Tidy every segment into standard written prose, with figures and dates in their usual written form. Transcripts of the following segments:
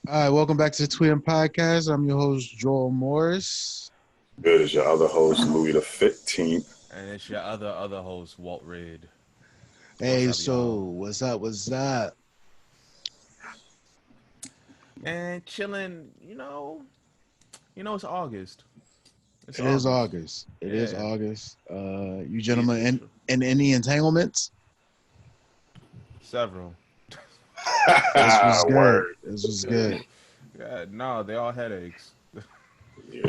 All right, welcome back to the TWEOM podcast. I'm your host, Joel Morris. Good as your other host, Louis the 15th. And it's your other host, Walt Red. What's Hey, up, so y'all? what's up? What's up? And chilling, it's August. It's It is August. August. It is Yeah. August. You These gentlemen in any entanglements? several. This was good. Word. This was good. Yeah, no, they all headaches. Yeah.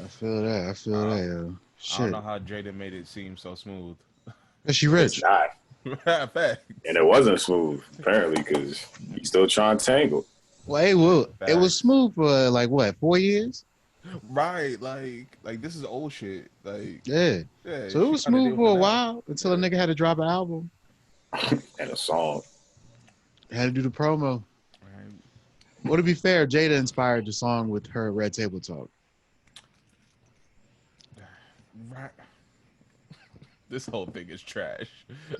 I feel that. I feel I, that. Yo. I don't know Shit. how Jada made it seem so smooth. Cause she It's rich. not. And Facts. it wasn't smooth, apparently, because he's still trying to tangle. Well, hey, well, it was Facts. smooth for like what, 4 years? Right, like this is old shit. Like, Yeah. yeah, So it she was trying to deal smooth with it for a now. while until a Yeah. nigga had to drop an album. And a song. Had to do the promo. Right. Well, to be fair, Jada inspired the song with her Red Table Talk. Right. This whole thing is trash.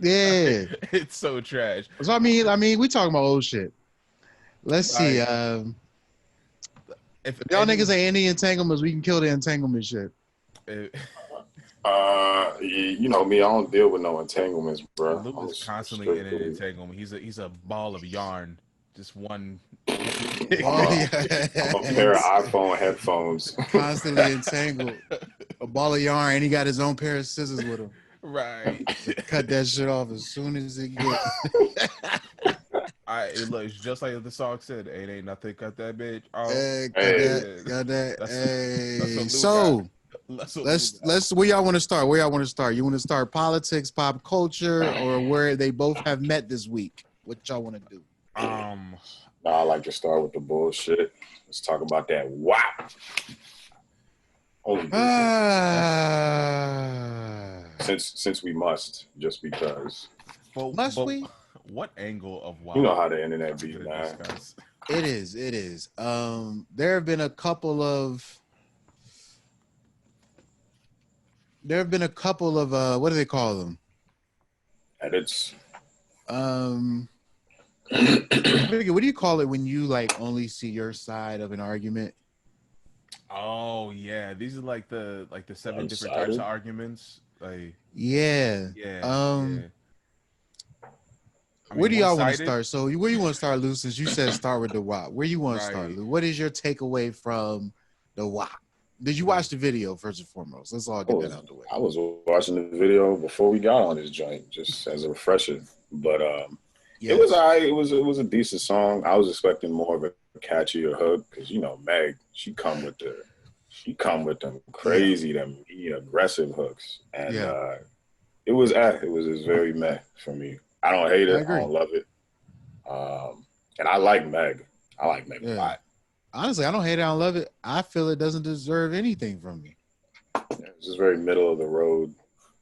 Yeah. It's so trash. So I mean, we talking about old shit. Let's see. Like, if If y'all any, niggas ain't any entanglements, we can kill the entanglement shit. if, You know me, I don't deal with no entanglements, bro. Luke I'm is constantly in an strictly entanglement. He's a ball of yarn. Just one. I'm a pair of It's iPhone headphones. constantly entangled. A ball of yarn, and he got his own pair of scissors with him. Right. To cut that shit off as soon as it get. It looks just like the song said. Ain't nothing. Cut that bitch off. Got Hey, that. Yeah. Got that. That's that's Hey. what Luke got. So That's what Luke let's where y'all want to start? Where y'all want to start? You want to start politics, pop culture, or where they both have met this week? What y'all want to do? got. nah, I like to start with the bullshit. Let's talk about that. Wow. Only business. Ah, Since we must, just because. must But we? what angle of You know WAP how the internet are we be, gonna man. discuss? It is. It is. There have been a couple of. There have been a couple of. What do they call them? Edits. Um, I forget, what do you call it when you like only see your side of an argument? Oh yeah, these are like the seven different types One-sided. of arguments. Like Yeah. yeah, Um, yeah. I where mean, do one y'all want to sided. start? So, where you want to start, Lou? Since you said start with the WAP, where you want to start, Right. Lou? What is your takeaway from the WAP? Did you The watch the video first and foremost? Let's all I get that was out the way. I was watching the video before we got on this joint, just as a refresher. But it was Yes. alright. It was a decent song. I was expecting more of a catchier hook because you know Meg, she come with them Yeah. crazy, them aggressive hooks, and Yeah. it was just very meh for me. I don't hate I it. I agree. don't love it. And I like Meg. I like Meg a Yeah. lot. Honestly, I don't hate it. I don't love it. I feel it doesn't deserve anything from me. It's just very middle of the road.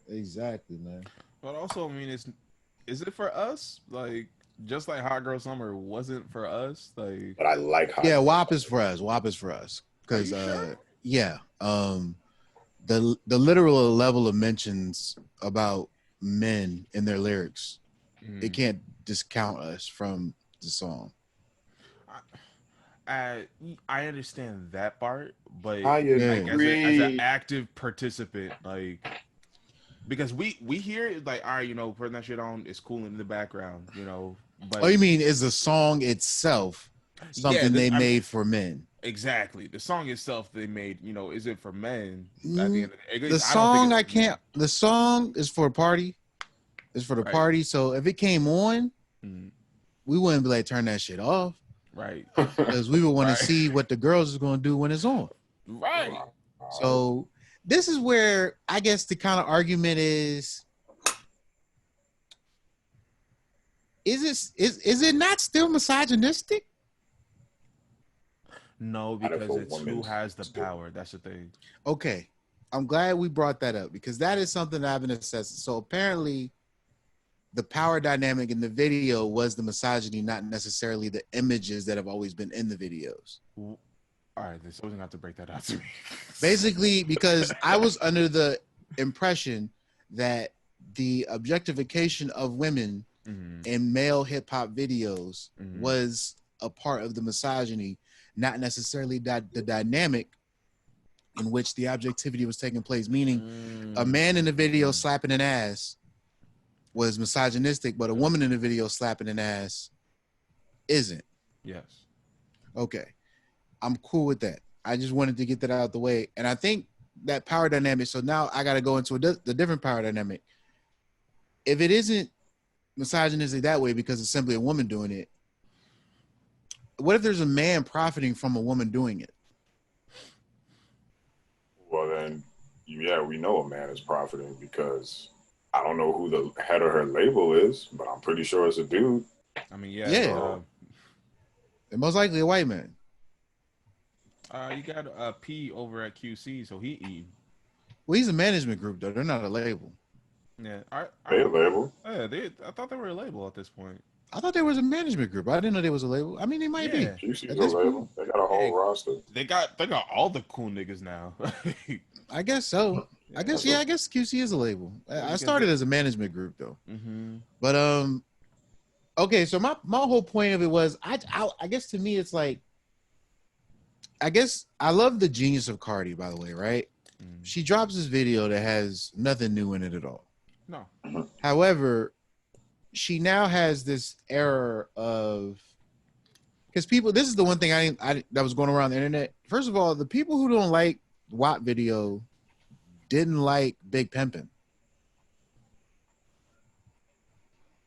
Exactly, man. but also, I mean, is it for us? Like just like Hot Girl Summer wasn't for us. Like But I like Hot Yeah, Girl WAP is Summer. for us. WAP is for us. are Because you sure? yeah. The literal level of mentions about men in their lyrics, it Mm. can't discount us from the song. I understand that part, but I like Yeah. as an agree. active participant, like because we hear it like all right, putting that shit on is cool in the background, Oh, but you mean is the song itself yeah, something they I mean made for men? exactly the song itself they made, is it for men at the Mm, end of the day? I don't think it's for men, the song is for a party. It's for the right? party. So if it came on, Mm, we wouldn't be like turn that shit off right, because we would want to right, see what the girls is going to do when it's on. right. So this is where I guess the kind of argument is it not still misogynistic? No, Not if a because it's who woman's has the still. power. That's the thing. Okay. I'm glad we brought that up because that is something that I've been assessing. So apparently the power dynamic in the video was the misogyny, not necessarily the images that have always been in the videos. All right, so we're gonna have to break that out to me. Basically, because I was under the impression that the objectification of women Mhm, in male hip hop videos mhm. was a part of the misogyny, not necessarily that the dynamic in which the objectivity was taking place. Meaning, a man in the video slapping an ass was misogynistic, but a woman in the video slapping an ass isn't. Yes. Okay. I'm cool with that. I just wanted to get that out of the way. And I think that power dynamic, so now I got to go into the different power dynamic. If it isn't misogynistic that way because it's simply a woman doing it, what if there's a man profiting from a woman doing it? Well, then, yeah, we know a man is profiting because I don't know who the head of her label is, but I'm pretty sure it's a dude. I mean, yeah. Yeah. And most likely a white man. You got P over at QC, so he eating. Well, he's a management group, though. They're not a label. Yeah. They a label? Yeah, I thought they were a label at this point. I thought there was a management group. I didn't know there was a label. I mean, they might be. QC's a label. They got a whole roster. They got all the cool niggas now. I guess so. I guess QC is a label. I started as a management group though. Mm-hmm. But okay. So my whole point of it was, I guess to me it's like, I guess I love the genius of Cardi, by the way, right? Mm. She drops this video that has nothing new in it at all. No. However, she now has this error of, because people, this is the one thing I that was going around the internet. First of all, the people who don't like WAP video didn't like Big Pimpin'.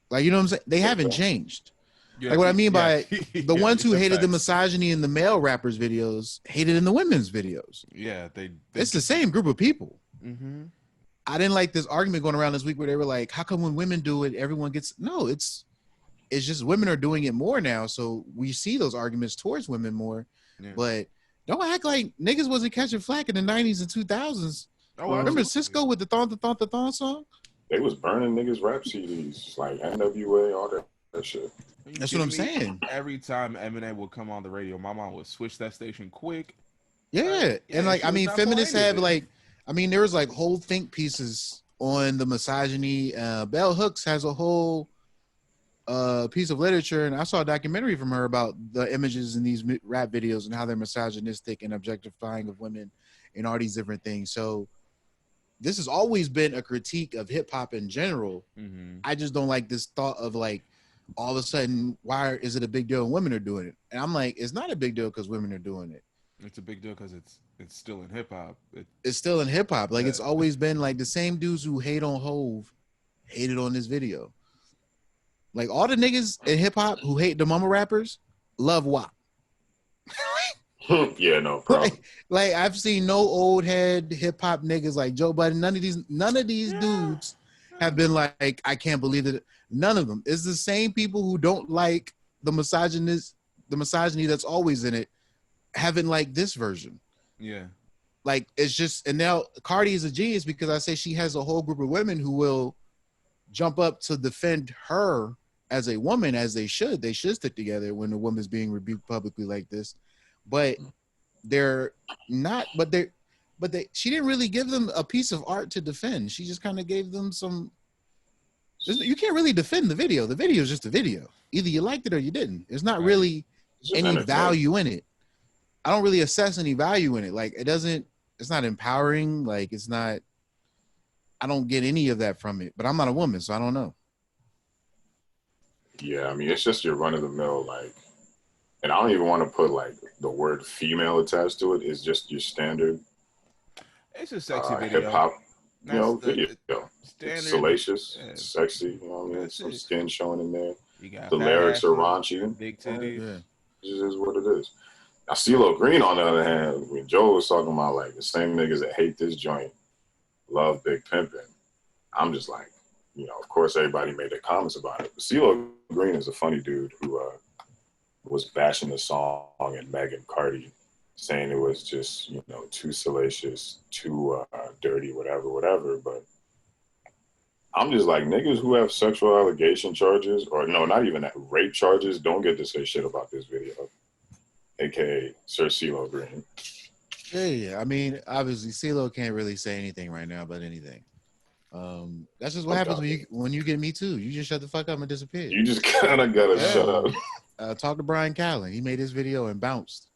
Like, you know what I'm saying? They haven't changed. Yeah, like what I mean by the ones who hated facts. the misogyny in the male rappers videos hated in the women's videos. Yeah, they it's the same group of people. Mm-hmm. I didn't like this argument going around this week where they were like, how come when women do it, everyone gets, no, it's just women are doing it more now. So we see those arguments towards women more, but don't act like niggas wasn't catching flack in the 90s and 2000s. Oh, remember Cisco with the thon song? They was burning niggas rap CDs, like NWA, all that shit. That's what I'm saying. Every time Eminem would come on the radio, my mom would switch that station quick. Yeah. And like, I mean, feminists have like, I mean, there was like whole think pieces on the misogyny. Bell Hooks has a whole piece of literature, and I saw a documentary from her about the images in these rap videos and how they're misogynistic and objectifying of women and all these different things. So this has always been a critique of hip hop in general. Mm-hmm. I just don't like this thought of like, all of a sudden, why is it a big deal when women are doing it? And I'm like, it's not a big deal because women are doing it. It's a big deal because it's still in hip hop. It's still in hip hop. Like, it's always been like the same dudes who hate on Hove hated on this video. Like, all the niggas in hip hop who hate the mama rappers love WAP. Yeah, no problem. Like I've seen no old head hip hop niggas like Joe Budden. None of these dudes have been like, I can't believe it. None of them. It's the same people who don't like the misogyny that's always in it, haven't liked this version. Yeah. Like, it's just, and now Cardi is a genius because I say she has a whole group of women who will jump up to defend her as a woman, as they should. They should stick together when a woman's being rebuked publicly like this. But they're not, she didn't really give them a piece of art to defend. She just kind of gave them some. You can't really defend the video. The video is just a video. Either you liked it or you didn't. There's not really any value in it. I don't really assess any value in it. Like, it's not empowering. Like, it's not, I don't get any of that from it. But I'm not a woman, so I don't know. Yeah, I mean, it's just your run of the mill, like, and I don't even want to put like the word female attached to it. It's just your standard. It's a sexy video. Hip hop, video. It's salacious, sexy. You know what I mean? Some skin showing in there. The lyrics are raunchy. Big titties. Yeah. It is what it is. Now, CeeLo Green, on the other hand, when Joe was talking about like the same niggas that hate this joint love Big Pimpin', I'm just like, of course everybody made their comments about it. But CeeLo Green is a funny dude who was bashing the song and Meg and Cardi, saying it was just, too salacious, too dirty, whatever. But I'm just like, niggas who have sexual allegation charges, or no, not even that, rape charges, don't get to say shit about this video. AKA Sir CeeLo Green. Yeah. I mean, obviously, CeeLo can't really say anything right now about anything. That's just what happens when you get Me Too. You just shut the fuck up and disappear. You just kind of gotta shut up. talk to Brian Callen. He made this video and bounced.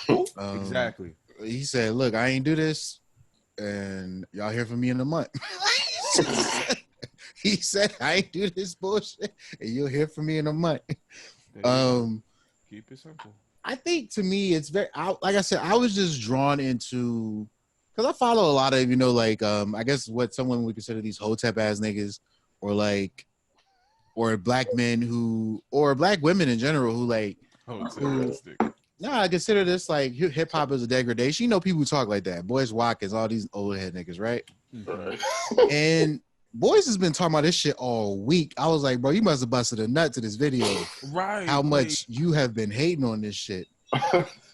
Exactly. He said, "Look, I ain't do this, and y'all hear from me in a month." He said, "I ain't do this bullshit, and you'll hear from me in a month." Keep it simple. I think to me, it's very like I said, I was just drawn into because I follow a lot of like I guess what someone would consider these hotep ass niggas or like or black men who or black women in general who like I consider this like hip hop as a degradation. You know, people talk like that. Boys Watkins, all these old head niggas, right? Mm-hmm. And Boys has been talking about this shit all week. I was like, bro, you must have busted a nut to this video. Right. How much you have been hating on this shit.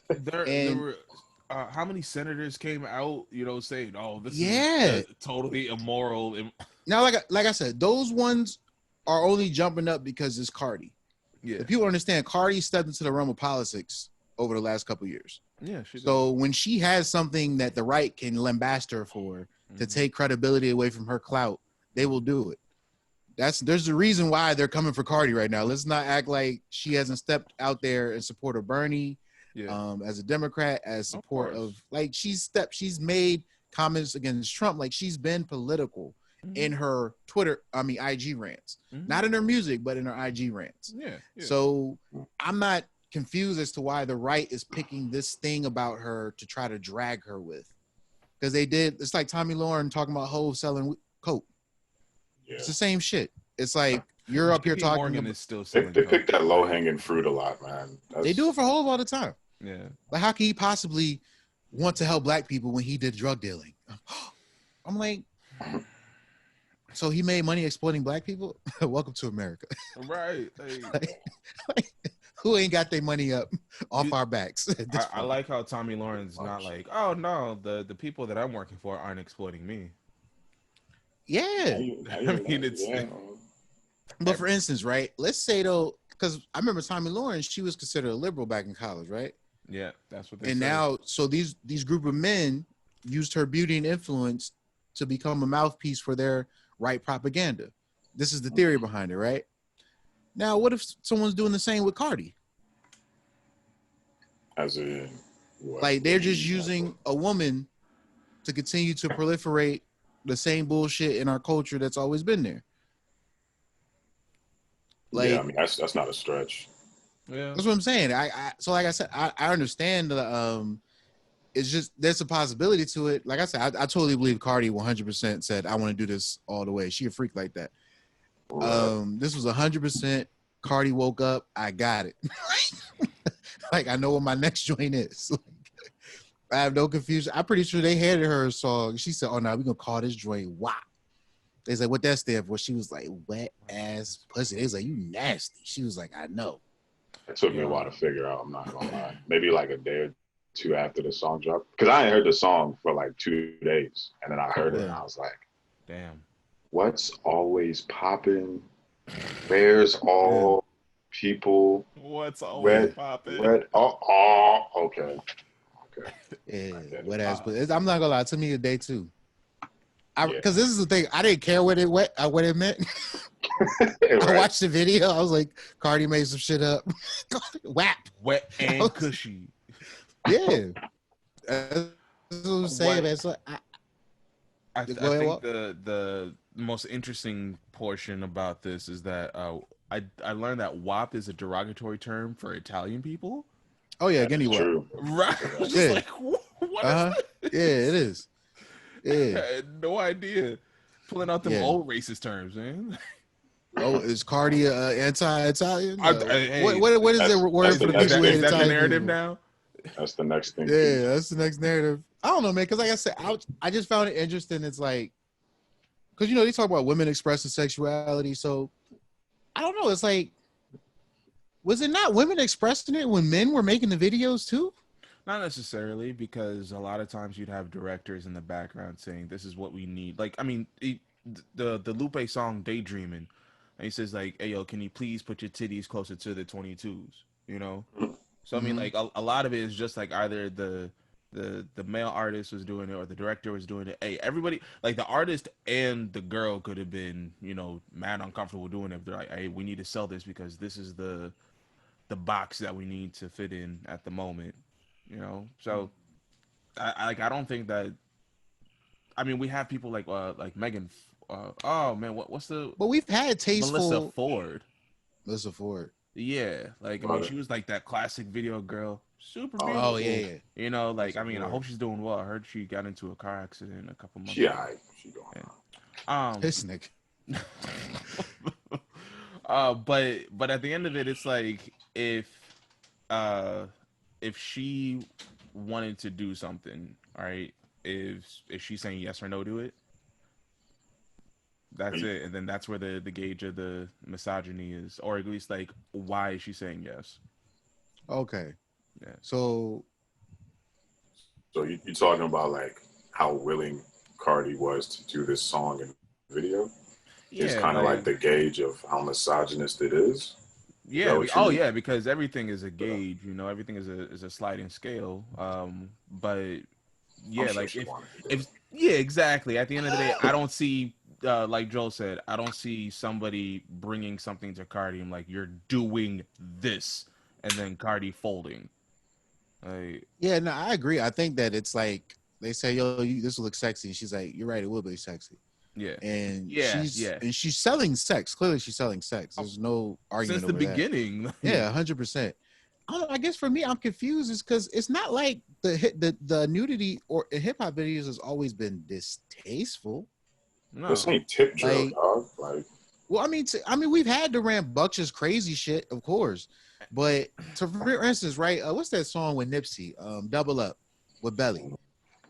There were how many senators came out, saying, "Oh, this is totally immoral." Now, like I said, those ones are only jumping up because it's Cardi. Yeah. If people understand, Cardi stepped into the realm of politics over the last couple of years. Yeah. So when she has something that the right can lambast her for to take credibility away from her clout, they will do it. There's a reason why they're coming for Cardi right now. Let's not act like she hasn't stepped out there in support of Bernie, as a Democrat, as support of like she's made comments against Trump. Like she's been political in her IG rants, not in her music, but in her IG rants. Yeah. So I'm not confused as to why the right is picking this thing about her to try to drag her with, because they did. It's like Tommy Lauren talking about hoes selling coke. Yeah. It's the same shit. It's like you're up here talking. Morgan is still selling they pick that low hanging fruit a lot, man. They do it for hoes all the time. Yeah. Like how can he possibly want to help black people when he did drug dealing? I'm like, so he made money exploiting black people? Welcome to America. Right. Like, who ain't got their money up off our backs? I like how Tommy Lauren's not like, oh no, the people that I'm working for aren't exploiting me. Yeah. I mean, it's. But for instance, right? Let's say though, because I remember Tommy Lauren, she was considered a liberal back in college, right? Yeah, that's what they and say. Now, so these group of men used her beauty and influence to become a mouthpiece for their right propaganda. This is the theory behind it, right? Now, what if someone's doing the same with Cardi? As in, what? Like they're just using a woman to continue to proliferate the same bullshit in our culture that's always been there. Like, yeah, I mean that's not a stretch. Yeah, that's what I'm saying. So like I said, I understand the it's just there's a possibility to it. Like I said, I totally believe Cardi 100% said I want to do this all the way. She a freak like that. Right. This was 100% Cardi woke up. I got it. Like I know what my next joint is. Like, I have no confusion. I'm pretty sure they handed her a song. She said, "Oh no, we're gonna call this joint WAP." They said, "What that stand for?" She was like, "Wet ass pussy." They was like, "You nasty." She was like, "I know." It took me a while to figure out. I'm not gonna lie. Maybe like a day or two after the song dropped, because I ain't heard the song for like 2 days, and then I heard it, and I was like, "Damn, what's always popping? Where's all people? What's always popping? Okay. Yeah, wet ass. But I'm not gonna lie. To me, a day too. Because this is the thing. I didn't care what it meant. Right. I watched the video. I was like, Cardi made some shit up. WAP. Wet and cushy. Yeah. That's what I'm saying, man. So I think the most interesting portion about this is that I learned that WAP is a derogatory term for Italian people. Oh yeah, Guinea WAP. Right. Yeah. Like, what Yeah, it is. Yeah. I had no idea. Pulling out them old racist terms, man. Oh, is Cardi anti-Italian? What is the word for people? Is that the narrative now? That's the next thing. Yeah, that's the next narrative. I don't know, man, because like I said, I just found it interesting. It's like, because they talk about women expressing sexuality, so I don't know. It's like, was it not women expressing it when men were making the videos too? Not necessarily, because a lot of times you'd have directors in the background saying, "This is what we need." Like, I mean, the Lupe song "Daydreaming," and he says like, "Hey yo, can you please put your titties closer to the 22s?" So I mean, like a lot of it is just like either the male artist was doing it or the director was doing it. Hey, everybody, like the artist and the girl could have been, mad uncomfortable doing it. They're like, "Hey, we need to sell this because this is the the box that we need to fit in at the moment, you know. So I don't think that. I mean, we have people like Megan. Oh man, what's the But we've had Melissa tasteful. Ford? Let's afford. Yeah, like I mean, But she was like that classic video girl, super oh, Oh yeah, beautiful. yeah. You know, like Let's I mean, I afford. hope she's doing well. I heard she got into a car accident a couple months she ago. alright. She going Yeah. on. This nigga. But at the end of it, it's like uh if she wanted to do something, all right, if she's saying yes or no to it, that's it, and then that's where the gauge of the misogyny is, or at least like why is she saying yes? Okay. Yeah. So So you talking about like how willing Cardi was to do this song and video is Yeah, kind of like like the gauge of how misogynist it is. Is that yeah, what oh you? yeah, because everything is a gauge, you know, everything is a sliding scale. But I'm yeah, sure like she wanted to do if it. yeah, exactly. At the end of the day, I don't see like Joel said, I don't see somebody bringing something to Cardi and like you're doing this, and then Cardi folding. Like yeah, no, I agree. I think that it's like they say, "Yo, this will look sexy." She's like, "You're right, it will be sexy." yeah, And yeah, yeah. she's selling sex. Clearly, she's selling sex. Oh, There's no since argument the over that. beginning, Yeah, 100%. I don't know. I guess for me, I'm confused. Is because it's not like the nudity or hip hop videos has always been distasteful. This no, ain't tip drill, Like, dog. Like well, I mean, we've had the rambunctious crazy shit, of course, but for instance, right? What's that song with Nipsey? Double Up with Belly.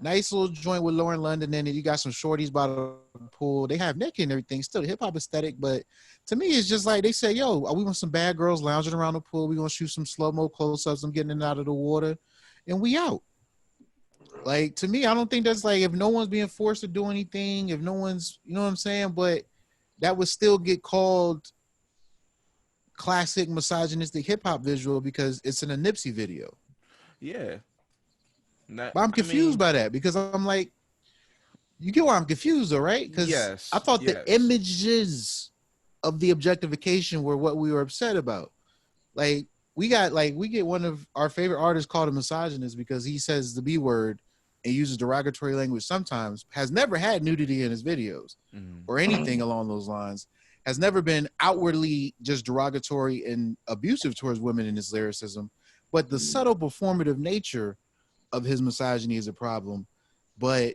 Nice little joint with Lauren London in it. You got some shorties by the pool. They have naked and everything. Still hip hop aesthetic, but to me, it's just like they say, "Yo, we want some bad girls lounging around the pool. We gonna shoot some slow mo close ups. I'm getting it out of the water, and we out." Like to me, I don't think that's like if no one's being forced to do anything, if no one's, you know what I'm saying. But that would still get called classic misogynistic hip hop visual because it's in a Nipsey video. yeah. That But I'm I confused mean, by that because I'm like, you get why I'm confused, though, right? Because I yes, thought the yes. images of the objectification were what we were upset about. Like we get one of our favorite artists called a misogynist because he says the B word and uses derogatory language sometimes, has never had nudity in his videos Mm, or anything along those lines, has never been outwardly just derogatory and abusive towards women in his lyricism, but the subtle performative nature of his misogyny is a problem. But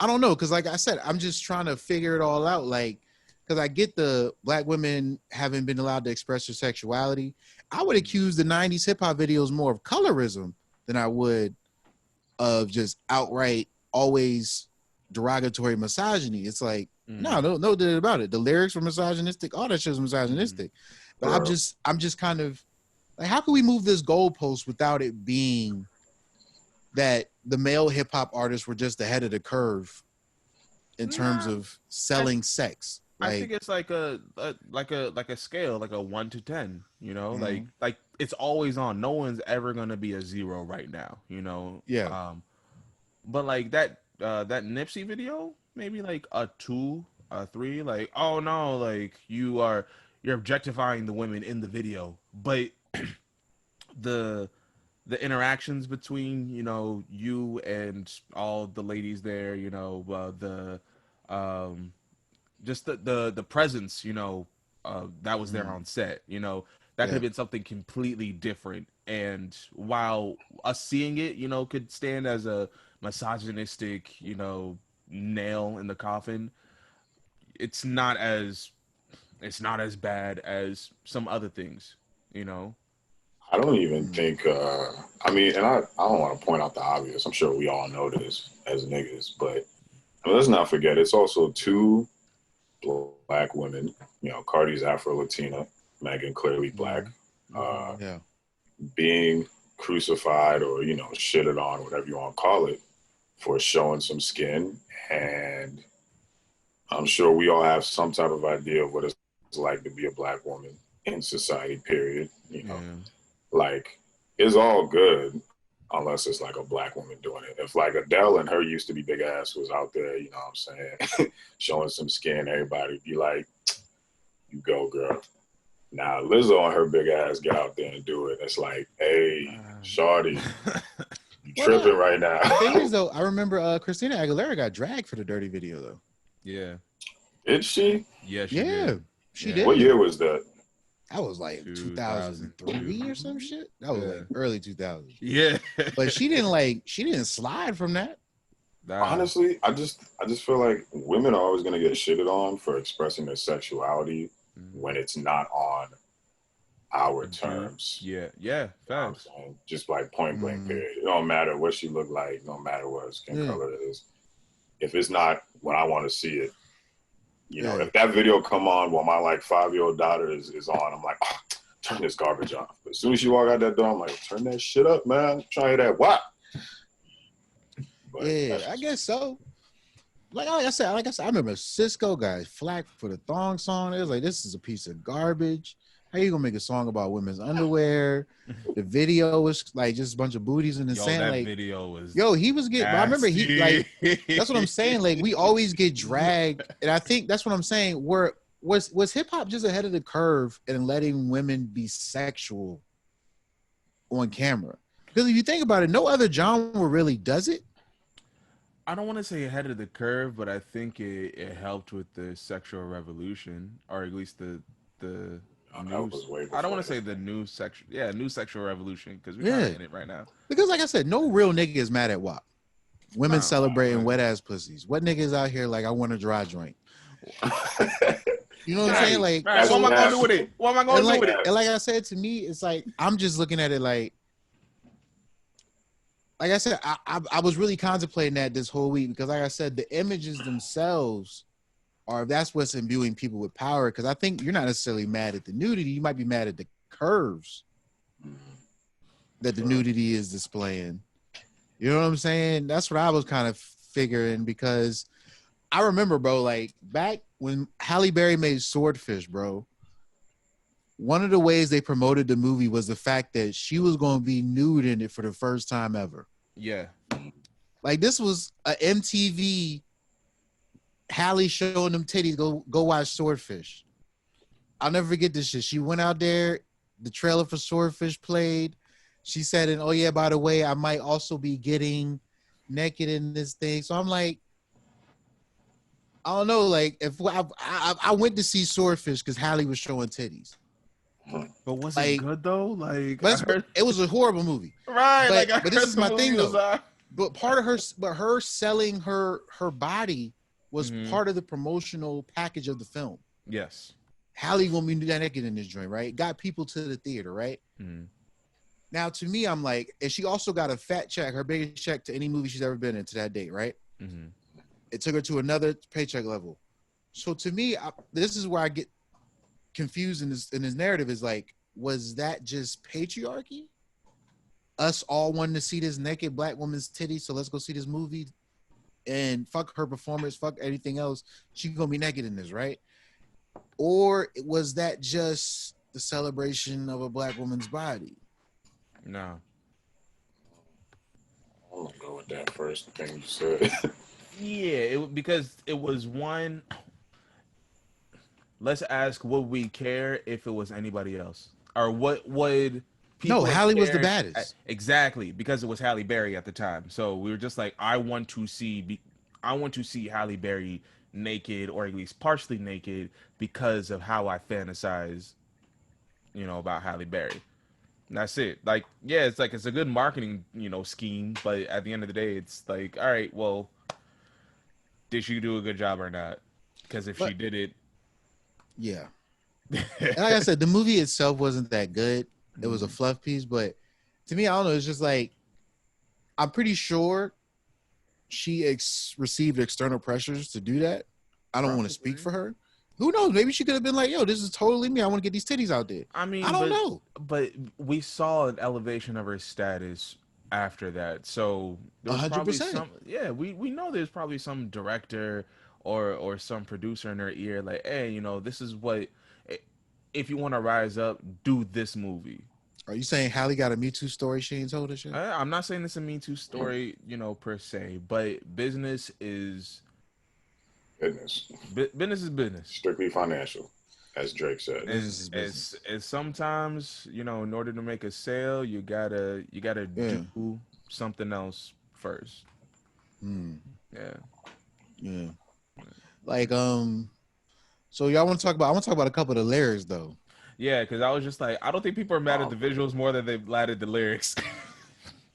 I don't know, because like I said, I'm just trying to figure it all out. Like, because I get the black women haven't been allowed to express their sexuality. I would accuse the '90s hip hop videos more of colorism than I would of just outright always derogatory misogyny. It's like mm, no doubt about it. The lyrics were misogynistic. All that shit was mm. misogynistic. But bro, I'm just kind of like, how can we move this goalpost without it being that the male hip hop artists were just ahead of the curve in terms Nah, of I selling sex? I think Like, it's like a scale, like a 1 to 10. You know, mm-hmm. like it's always on. No one's ever gonna be a zero right now. You know, Yeah, but like that Nipsey video, maybe like a 2, a 3. Like, oh no, like you're objectifying the women in the video, but the interactions between you and all the ladies there, the um just the presence, that was there mm-hmm. on set, that could Yeah, have been something completely different. And while us seeing it, could stand as a misogynistic, nail in the coffin, it's not as bad as some other things, you know. I don't even mm-hmm. think. I mean, and I don't want to point out the obvious. I'm sure we all know this as niggas, but I mean, let's not forget it's also two black women. You know, Cardi's Afro Latina, Megan clearly black. Mm-hmm. Mm-hmm. Uh, Yeah, being crucified or shitted on, whatever you want to call it, for showing some skin. And I'm sure we all have some type of idea of what it's like to be a black woman in society, period. Yeah. Like, it's all good unless it's like a black woman doing it. If like Adele and her used to be big ass was out there, you know what I'm saying, showing some skin, everybody be like, you go, girl. Now Lizzo and her big ass get out there and do it. It's like, hey, shawty, you tripping right now. The thing is, though, I remember Christina Aguilera got dragged for the Dirty video, though. Yeah. Did she? Yeah, she did. She did. What year was that? That was like 2003 or some shit. That was like early 2000s. Yeah. But she didn't slide from that. Honestly, I just feel like women are always gonna get shitted on for expressing their sexuality when it's not on our terms. Yeah, facts. Just like point blank period. It don't matter what she look like, no matter what skin color it is. If it's not when I want to see it, you know, if that video come on while my like 5-year-old daughter is on, I'm like, oh, turn this garbage off. But as soon as she walk out that door, I'm like, turn that shit up, man. Try to hear that what? But I guess so. Like I said, I remember Cisco got flack for the thong song. It was like, this is a piece of garbage. How you gonna make a song about women's underwear? The video was like just a bunch of booties in the sand. That like video was he was getting. I remember he like that's what I'm saying. Like we always get dragged, and I think that's what I'm saying. Was hip hop just ahead of the curve in letting women be sexual on camera? Because if you think about it, no other genre really does it. I don't want to say ahead of the curve, but I think it helped with the sexual revolution, or at least the news. I don't want to say the new sexual revolution, because we're kind of in it right now. Because like I said, no real nigga is mad at WAP. Women celebrating wet ass pussies. What niggas out here like I want a dry joint? You know what I'm saying? Like, what am I gonna do with it? What am I gonna do with it? And like I said, to me, it's like I'm just looking at it like I said, I was really contemplating that this whole week because, like I said, the images themselves are that's what's imbuing people with power. Because I think you're not necessarily mad at the nudity; you might be mad at the curves that the nudity is displaying. You know what I'm saying? That's what I was kind of figuring because I remember, bro, like back when Halle Berry made Swordfish, bro. One of the ways they promoted the movie was the fact that she was going to be nude in it for the first time ever. Yeah. Like this was a MTV Halle showing them titties, go watch Swordfish. I'll never forget this shit. She went out there, the trailer for Swordfish played. She said, and oh yeah, by the way, I might also be getting naked in this thing. So I'm like, I don't know, like if I went to see Swordfish because Halle was showing titties. But was it good though? Like, it was a horrible movie, right? But this is my thing though. But part of her selling her body was part of the promotional package of the film. Yes, Halle gonna be naked in this joint, right? Got people to the theater, right? Now, to me, I'm like, and she also got a fat check, her biggest check to any movie she's ever been in to that date, right? It took her to another paycheck level. So to me, this is where I get confused in this narrative is like, was that just patriarchy? Us all wanting to see this naked black woman's titties, so let's go see this movie and fuck her performance, fuck anything else. She's gonna be naked in this, right? Or was that just the celebration of a black woman's body? No. I'm gonna go with that first thing you said. Yeah, because it was one. Let's ask, would we care if it was anybody else, or what would people? No, Halle was the baddest. Exactly, because it was Halle Berry at the time. So we were just like, I want to see Halle Berry naked, or at least partially naked, because of how I fantasize, about Halle Berry. And that's it. Like, yeah, it's like it's a good marketing, scheme, but at the end of the day, it's like, all right, well, did she do a good job or not? Because if she did it. Yeah. And like I said, the movie itself wasn't that good. It was a fluff piece, but to me, I don't know. It's just like, I'm pretty sure she received external pressures to do that. I don't want to speak for her. Who knows? Maybe she could have been like, yo, this is totally me. I want to get these titties out there. I mean, I don't know. But we saw an elevation of her status after that. So there was 100%. Probably some, we know there's probably some director or some producer in her ear like, hey, this is what, if you want to rise up, do this movie. Are you saying Halle got a Me Too story she ain't told us yet? I'm not saying it's a Me Too story, per se, but business is business. Business is business. Strictly financial. as Drake said. As sometimes, you know, in order to make a sale, you gotta do something else first. Yeah. Yeah. Like so y'all want to talk about? I want to talk about a couple of the lyrics though. Yeah, because I was just like, I don't think people are mad at the visuals more than they've mad at the lyrics.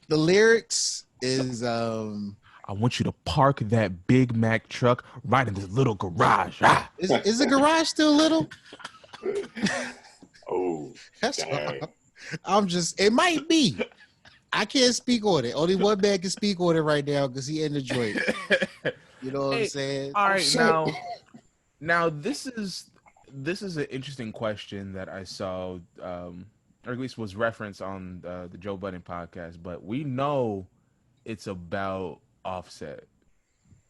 The lyrics is I want you to park that Big Mac truck right in this little garage. Is the garage still little? Oh, That's I'm just. It might be. I can't speak on it. Only one man can speak on it right now because he in the joint. You know what I'm saying? All right, now this is an interesting question that I saw, or at least was referenced on the Joe Budden podcast. But we know it's about Offset.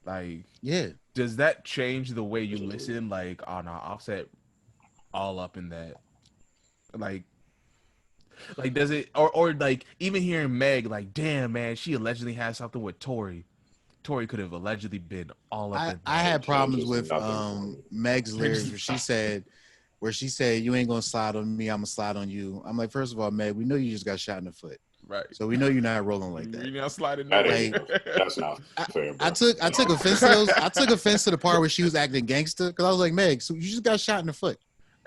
Like, yeah. Does that change the way you listen? Like, oh no, Offset all up in that. Like does it or like even hearing Meg, like, damn man, she allegedly had something with Tory. Tory could have allegedly been all up in that. I had problems with Meg's lyrics where she said, you ain't gonna slide on me, I'm gonna slide on you. I'm like, first of all, Meg, we know you just got shot in the foot. Right. So we know you're not rolling like that. You're not sliding. That's not fair. I took offense to those. I took offense to the part where she was acting gangster because I was like, Meg, so you just got shot in the foot.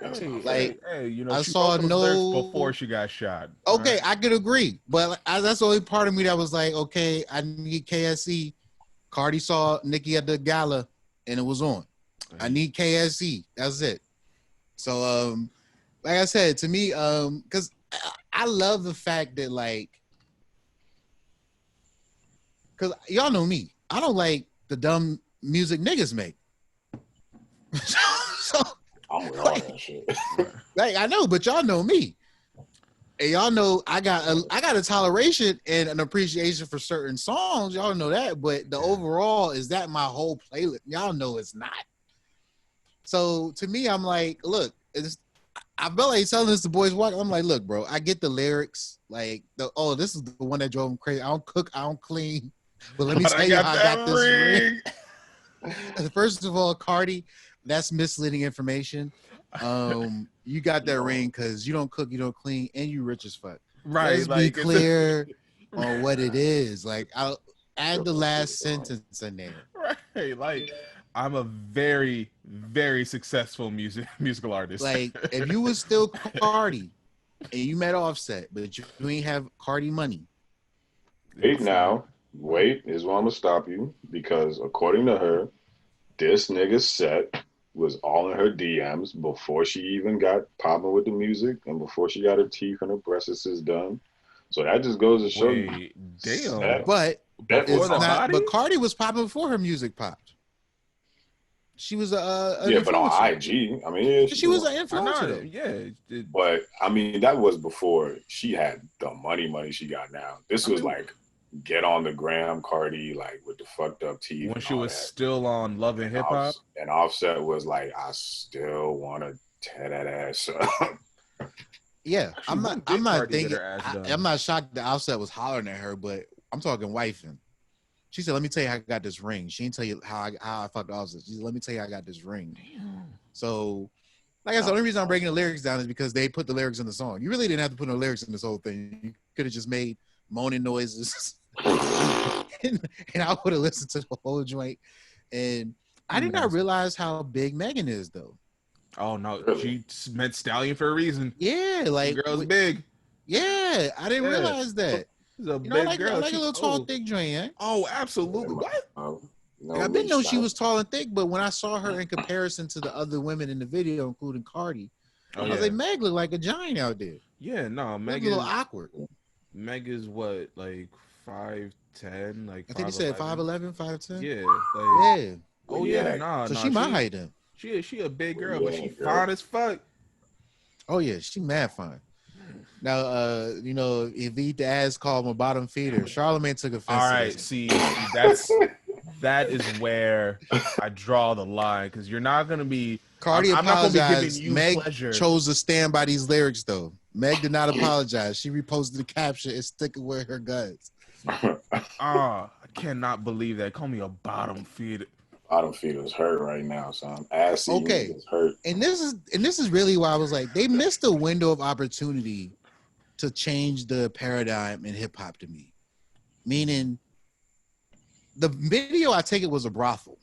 Hey, you know, I she saw no before she got shot. Okay, right? I could agree, but that's the only part of me that was like, okay, I need KSE. Cardi saw Nicki at the gala, and it was on. I need KSE. That's it. So, like I said, to me, because I love the fact that, like, because y'all know me, I don't like the dumb music niggas make. so I'm with all that shit. Like, I know, but y'all know me. And y'all know I got a toleration and an appreciation for certain songs. Y'all know that, but the overall, is that my whole playlist? Y'all know it's not. So to me, I'm like, look, I felt like telling this to Boys Walk. I'm like, look, bro, I get the lyrics. Like, this is the one that drove him crazy. I don't cook, I don't clean. But let me tell you how I got this ring. First of all, Cardi, that's misleading information. You got that ring because you don't cook, you don't clean, and you rich as fuck. Right. Let's be clear on what it is. Like, I'll add the last sentence in there. Right. Like, I'm a very, very successful musical artist. Like, if you was still Cardi and you met Offset, but you ain't have Cardi money. Wait, is where I'm gonna stop you, because according to her, this nigga's set was all in her DMs before she even got popping with the music and before she got her teeth and her breasts done. So that just goes to show you. Damn. But Cardi was popping before her music popped. She was but on IG, I mean, she was an influencer. Yeah, but I mean, that was before she had the money she got now. This was like get on the gram Cardi, like with the fucked up teeth when she was still on Love and Hip Hop, and Offset was like, I still want to tear that ass up. Yeah, I'm not thinking. I'm not shocked that Offset was hollering at her, but I'm talking wifing. She said, "Let me tell you how I got this ring." She didn't tell you how I fucked Offset. She said, "Let me tell you how I got this ring." Damn. So, like I said, the only reason I'm breaking the lyrics down is because they put the lyrics in the song. You really didn't have to put no lyrics in this whole thing. You could have just made moaning noises, and I would have listened to the whole joint. And I did not realize how big Megan is, though. Oh no, she meant stallion for a reason. Yeah, like the girl's big. Yeah, I didn't realize that. She's a big girl. I like a little tall, thick joint, eh? Oh, absolutely. What? I didn't know she was tall and thick, but when I saw her in comparison to the other women in the video, including Cardi, I was like, Meg looked like a giant out there. Yeah, no, Meg is a little awkward. Meg is what, like 5'10", like I think he said 5'11", 5'10". Yeah, yeah. Oh yeah, nah. So she my height then. She a big girl, but she fine as fuck. Oh yeah, she mad fine. Now, you know, if he eat the ass, call him a bottom feeder. Charlamagne took offense. All right, see, that is where I draw the line, because you're not gonna be. Cardi I'm not gonna be giving you Meg pleasure. Chose to stand by these lyrics though. Meg did not apologize. She reposted the caption and sticking with her guts. I cannot believe that. Call me a bottom feeder. Bottom feeder's hurt right now, son. Ass eating Okay, is hurt. and this is really why I was like, they missed a window of opportunity to change the paradigm in hip hop to me. Meaning, the video I take it was a brothel.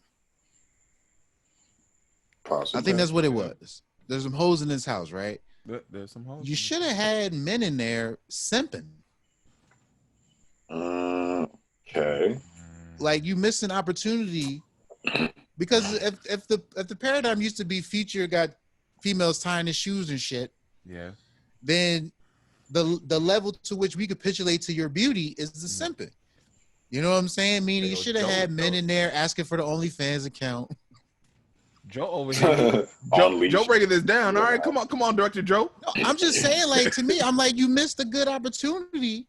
Possibly. I think that's what it was. There's some hoes in this house, right? There's some hoes. You should have had men in there simping. Okay. Like, you missed an opportunity because if the paradigm used to be Future got females tying his shoes and shit, yeah, then the level to which we capitulate to your beauty is the simping. You know what I'm saying? Meaning, you should have had men in there asking for the OnlyFans account. Joe over here. Joe breaking this down. All right, come on, Director Joe. No, I'm just saying, like, to me, I'm like, you missed a good opportunity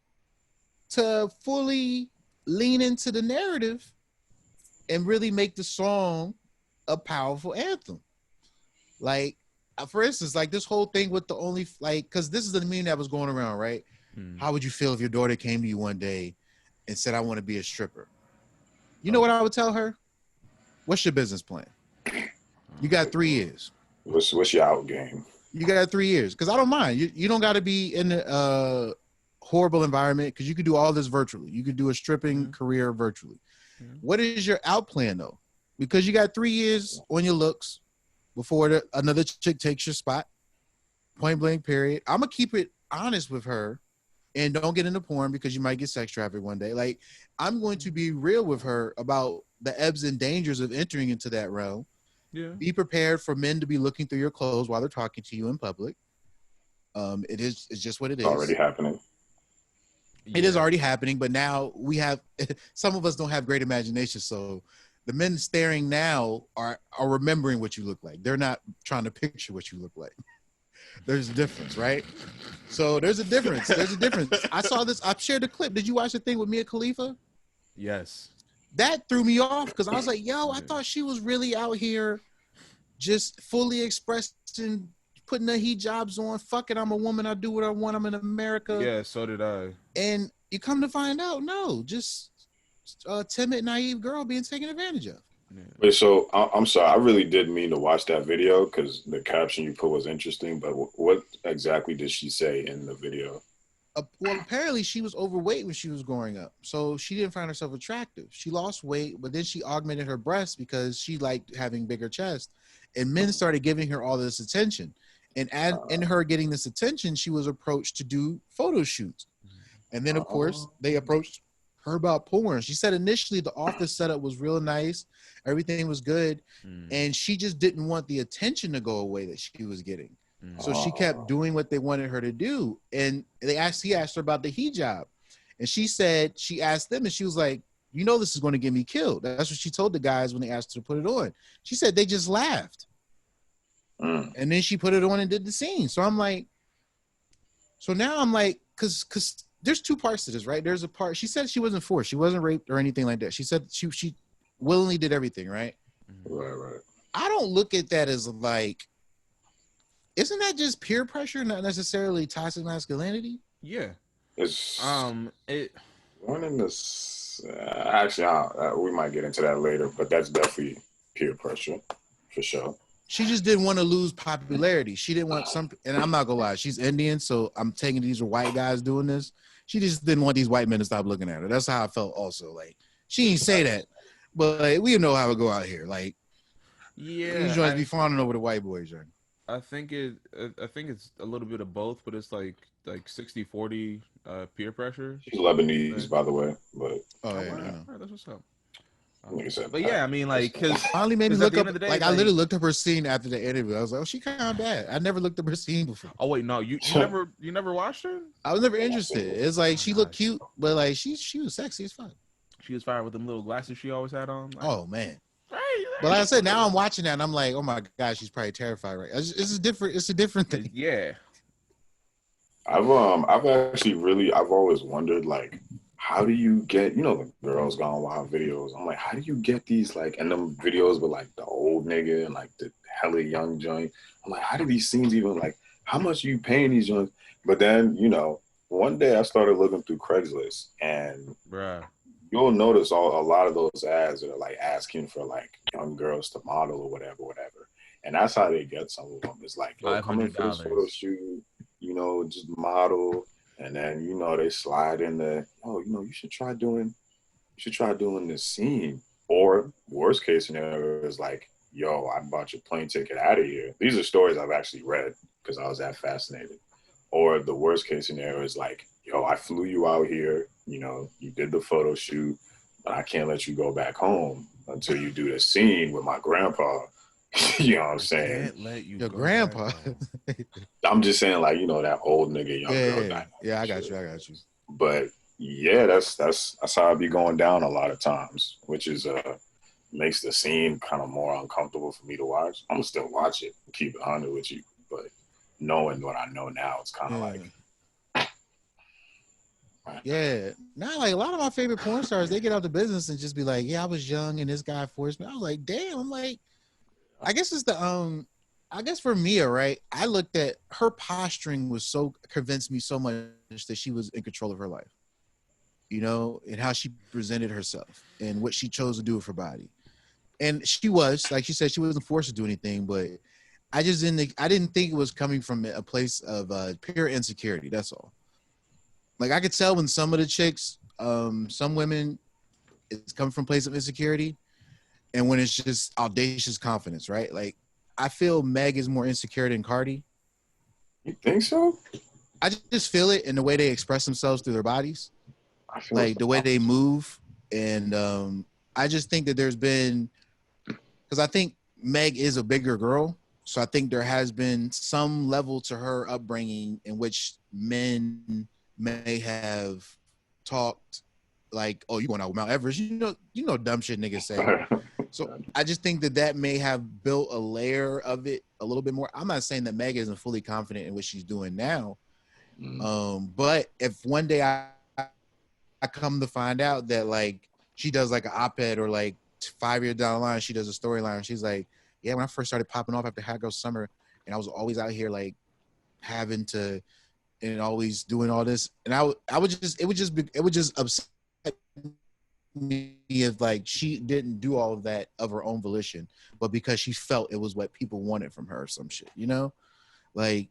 to fully lean into the narrative and really make the song a powerful anthem. Like, for instance, like this whole thing with the only, like, because this is the meme that was going around, right? How would you feel if your daughter came to you one day and said, I want to be a stripper? You know what I would tell her? What's your business plan? You got 3 years. What's your out game? You got 3 years. Because I don't mind. You don't got to be in a horrible environment, because you could do all this virtually. You could do a stripping career virtually. What is your out plan, though? Because you got 3 years on your looks before another chick takes your spot. Point blank, period. I'm going to keep it honest with her and don't get into porn because you might get sex trafficked one day. Like, I'm going to be real with her about the ebbs and dangers of entering into that realm. Yeah. Be prepared for men to be looking through your clothes while they're talking to you in public. It's just what it is. It's already happening. It is already happening, but now we have, some of us don't have great imagination. So the men staring now are remembering what you look like. They're not trying to picture what you look like. There's a difference, right? So there's a difference. I saw this. I shared a clip. Did you watch the thing with Mia Khalifa? Yes. That threw me off because I was like, yo, I thought she was really out here just fully expressing, putting the hijabs on. Fuck it, I'm a woman. I do what I want. I'm in America. Yeah, so did I. And you come to find out, no, just a timid, naive girl being taken advantage of. Wait, so I'm sorry. I really did mean to watch that video because the caption you put was interesting. But what exactly did she say in the video? Well, apparently she was overweight when she was growing up, so she didn't find herself attractive. She lost weight, but then she augmented her breasts because she liked having bigger chest, and men started giving her all this attention. And in her getting this attention, she was approached to do photo shoots, and then of course they approached her about porn. She said initially the office setup was real nice, everything was good, and she just didn't want the attention to go away that she was getting. So she kept doing what they wanted her to do. And he asked her about the hijab. And she said, she asked them and she was like, you know, this is going to get me killed. That's what she told the guys when they asked her to put it on. She said they just laughed. And then she put it on and did the scene. So I'm like, so now I'm like, because there's two parts to this, right? There's a part, she said she wasn't forced. She wasn't raped or anything like that. She said she willingly did everything, right? Right. I don't look at that as like, isn't that just peer pressure, not necessarily toxic masculinity? Yeah. It's one in this. Actually, we might get into that later, but that's definitely peer pressure for sure. She just didn't want to lose popularity. She didn't want and I'm not gonna lie, she's Indian, so I'm taking these are white guys doing this. She just didn't want these white men to stop looking at her. That's how I felt. Also, like she didn't say that, but like, we know how it go out here. Like, these joints be fawning over the white boys, right? I think it's a little bit of both, but it's like 60-40 peer pressure. She's Lebanese, by the way, but that's what's up. But yeah, I mean, like, because finally made me look up. Like, I literally looked up her scene after the interview. I was like, oh, she kind of bad. I never looked up her scene before. Oh wait, no, you never watched her? I was never interested. It's like she looked cute, but like she was sexy as fuck. She was fire with them little glasses she always had on. Like, oh man. But like I said, now I'm watching that and I'm like, oh my God, she's probably terrified, right? It's a different thing. Yeah. I've always wondered, like, how do you get, the Girls Gone Wild videos? I'm like, how do you get these, like, and them videos with, like, the old nigga and, like, the hella young joint? I'm like, how do these scenes even, like, how much are you paying these joints? But then, one day I started looking through Craigslist and you'll notice a lot of those ads that are like asking for like young girls to model or whatever. And that's how they get some of them. It's like, yo, come in for this photo $500. shoot, just model. And then, they slide in the, oh, you should try doing this scene. Or worst case scenario is like, yo, I bought your plane ticket out of here. These are stories I've actually read because I was that fascinated. Or the worst case scenario is like, yo, I flew you out here, you did the photo shoot, but I can't let you go back home until you do the scene with my grandpa. You know what I'm saying? Can't let you Your go grandpa. I'm just saying, like, that old nigga, young girl Yeah, dynamic. yeah, I got you. But yeah, that's how it be going down a lot of times, which is makes the scene kind of more uncomfortable for me to watch. I'm gonna still watch it, keep it 100 with you, but knowing what I know now, it's kind of like. Yeah. Now, like a lot of my favorite porn stars, they get out the business and just be like, yeah, I was young and this guy forced me. I was like, damn. I'm like, I guess it's I guess for Mia, right? I looked at her posturing convinced me so much that she was in control of her life, and how she presented herself and what she chose to do with her body. And she was, like she said, she wasn't forced to do anything, but I didn't think it was coming from a place of pure insecurity. That's all. Like I could tell when some of the chicks, some women, it's coming from a place of insecurity, and when it's just audacious confidence, right? Like I feel Meg is more insecure than Cardi. You think so? I just feel it in the way they express themselves through their bodies, I feel like the way they move, and I just think that there's been, because I think Meg is a bigger girl, so I think there has been some level to her upbringing in which men may have talked like, "Oh, you going out with Mount Everest?" Dumb shit niggas say. So I just think that may have built a layer of it a little bit more. I'm not saying that Meg isn't fully confident in what she's doing now, but if one day I come to find out that like she does like an op-ed, or like 5 years down the line she does a storyline, she's like, yeah, when I first started popping off after Hot Girl Summer, and I was always out here like having to and always doing all this, and it would just upset me if like she didn't do all of that of her own volition, but because she felt it was what people wanted from her or some shit, like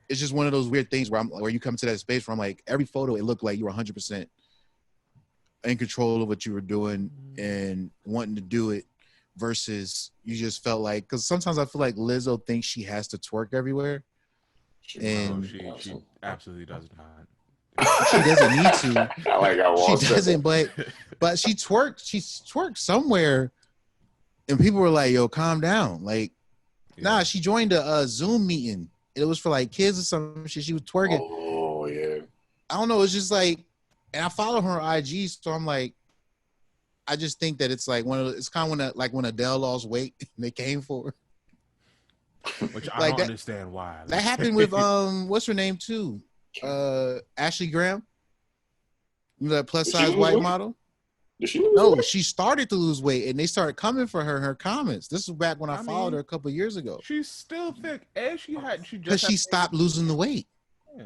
it's just one of those weird things where you come to that space where I'm like, every photo it looked like you were 100% in control of what you were doing and wanting to do it, versus you just felt like, because sometimes I feel like Lizzo thinks she has to twerk everywhere. And she absolutely does not. She doesn't need to. She doesn't, but she twerked somewhere, and people were like, "Yo, calm down!" Like, nah, she joined a Zoom meeting. It was for like kids or some shit. She was twerking. Oh yeah. I don't know. It's just like, and I follow her on IG, so I'm like, I just think that it's like it's kind of when Adele lost weight and they came for her. Which I don't understand why. That happened with what's her name too? Ashley Graham. That plus size white model. Did she lose weight? She started to lose weight and they started coming for her in her comments. This was back when I followed her a couple of years ago. She's still thick, and she stopped losing the weight. Yeah.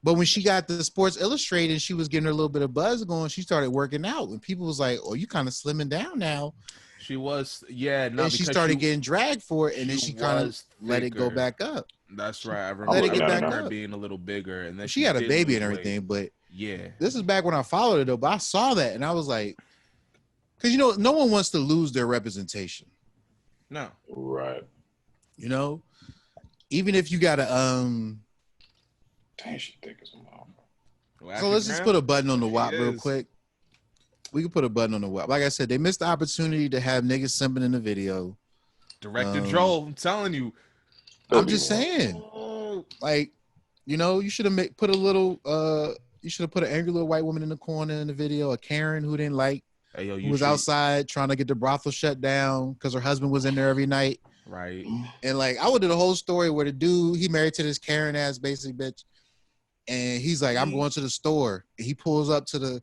But when she got the Sports Illustrated, she was getting her a little bit of buzz going. She started working out, and people was like, "Oh, you kind of slimming down now." She was, yeah. No, and she started getting dragged for it, and then she kind of let it go back up. That's right. I remember, let it get back up. Her being a little bigger, and then she had a baby and everything. But yeah, this is back when I followed her though. But I saw that, and I was like, because no one wants to lose their representation. No, right. Even if you got a Dang, she thick as a motherfucker. So let's just put a button on the WAP real quick. We can put a button on the WAP. Like I said, they missed the opportunity to have niggas simping in the video. Director Joel, I'm telling you. I'm just saying. Like, you should have put a little you should have put an angry little white woman in the corner in the video, a Karen who didn't like, who was outside trying to get the brothel shut down because her husband was in there every night. Right. And like I would do the whole story where the dude, he married to this Karen ass basic bitch. And he's like, I'm going to the store. And he pulls up to the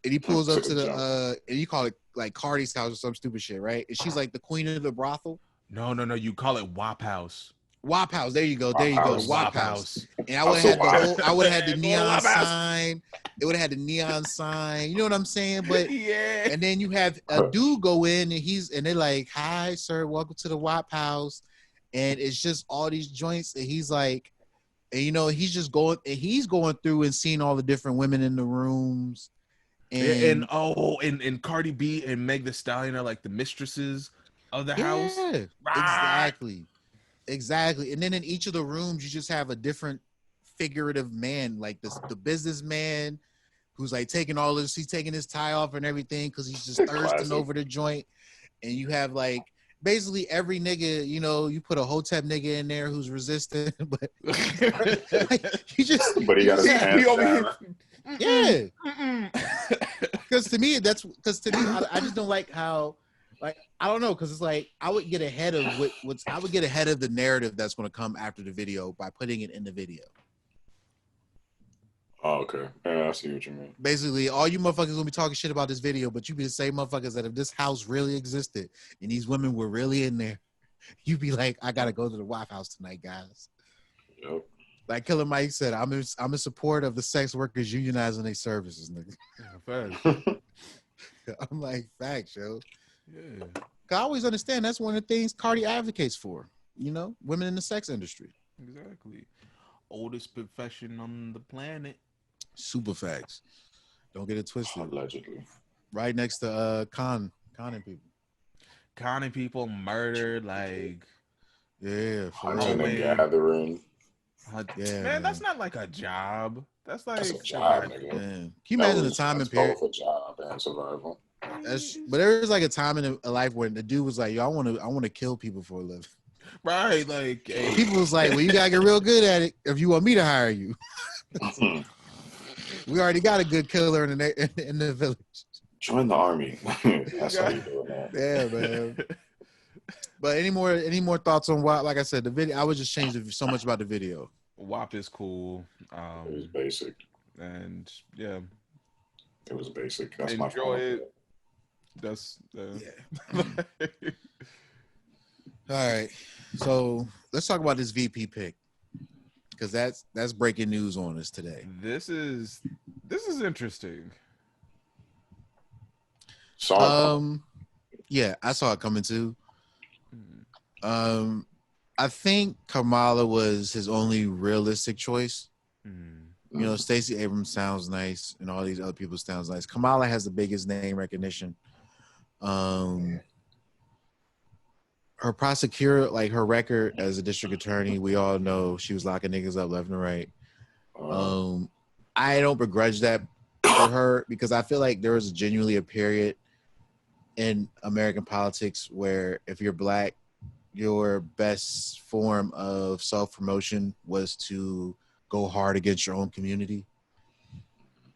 and you call it like Cardi's house or some stupid shit, right? And she's like the queen of the brothel. No, you call it WAP House. WAP House. There you go. WAP House. And I would have had the whole. I would have had the Go to neon Waffle House. sign. It would have had the neon sign. You know what I'm saying? But Yeah. and then you have a dude go in and they're like, "Hi, sir, welcome to the Wap House," and it's just all these joints. And he's like, and he's just going. And he's going through and seeing all the different women in the rooms. And Cardi B and Meg Thee Stallion are like the mistresses of the house. Exactly. And then in each of the rooms, you just have a different figurative man, like the businessman who's like taking all this, he's taking his tie off and everything because he's just thirsting over the joint. And you have like basically every nigga, you put a Hotep nigga in there who's resistant, but like, but he got his pants down. Yeah. Because to me, I just don't like how, like, I don't know, because it's like I would get ahead of I would get ahead of the narrative that's going to come after the video by putting it in the video. Oh, okay. Yeah, I see what you mean. Basically, all you motherfuckers gonna be talking shit about this video, but you be the same motherfuckers that if this house really existed and these women were really in there, you'd be like, I gotta go to the Waffle House tonight, guys. Yep. Like Killer Mike said, I'm in support of the sex workers unionizing their services, nigga. Yeah, I'm like, facts, yo. yeah. I always understand that's one of the things Cardi advocates for, women in the sex industry. Exactly. Oldest profession on the planet. Super facts. Don't get it twisted. Allegedly. Right next to conning people. Conning people, murdered, like yeah, hunting and gathering. Yeah, man, that's not like a job. That's like a job, nigga. Man. Can you imagine the time and period? Both a job and survival. But there was like a time in a life when the dude was like, "Yo, I want to kill people for a living." Right, like hey. People was like, "Well, you gotta get real good at it if you want me to hire you." We already got a good killer in the village. Join the army. That's how you doing that. Yeah, man. But any more thoughts on WAP? Like I said, the video. I was just changing so much about the video. WAP is cool. It was basic, and yeah, it was basic. That's enjoy my fault. it. That's yeah. All right, so let's talk about this VP pick because that's breaking news on us today. This is interesting. Yeah, I saw it coming too. I think Kamala was his only realistic choice. Stacey Abrams sounds nice, and all these other people sounds nice. Kamala has the biggest name recognition. Her prosecutor, like her record as a district attorney, we all know she was locking niggas up left and right. I don't begrudge that for her because I feel like there was genuinely a period in American politics where if you're black, your best form of self-promotion was to go hard against your own community.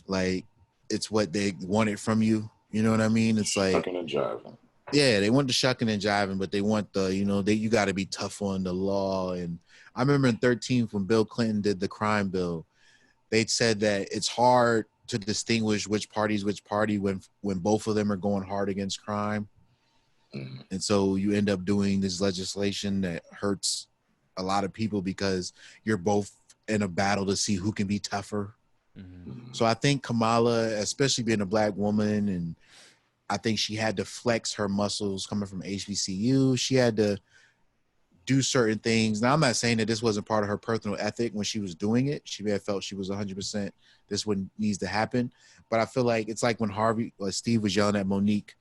Like, it's what they wanted from you. You know what I mean? It's like shucking and jiving. Yeah, they want the shucking and jiving, but they want the, you got to be tough on the law. And I remember in 13th when Bill Clinton did the crime bill, they said that it's hard to distinguish which party when both of them are going hard against crime. And so you end up doing this legislation that hurts a lot of people because you're both in a battle to see who can be tougher. So I think Kamala, especially being a black woman, and I think she had to flex her muscles coming from HBCU. She had to do certain things. Now, I'm not saying that this wasn't part of her personal ethic when she was doing it. She may have felt she was 100%. This one needs to happen. But I feel like it's like when Steve was yelling at Monique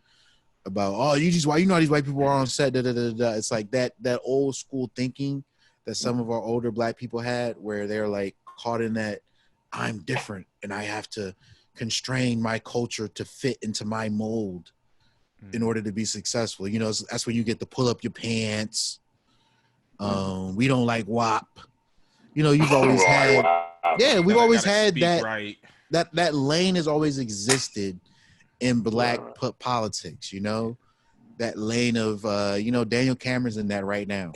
about, oh, these white people are on set. It's like that old school thinking that some of our older black people had, where they're like caught in that I'm different and I have to constrain my culture to fit into my mold in order to be successful. That's when you get to pull up your pants. We don't like WAP. You've always had. Yeah, we've always had that. Right. That lane has always existed in black politics, that lane of, Daniel Cameron's in that right now.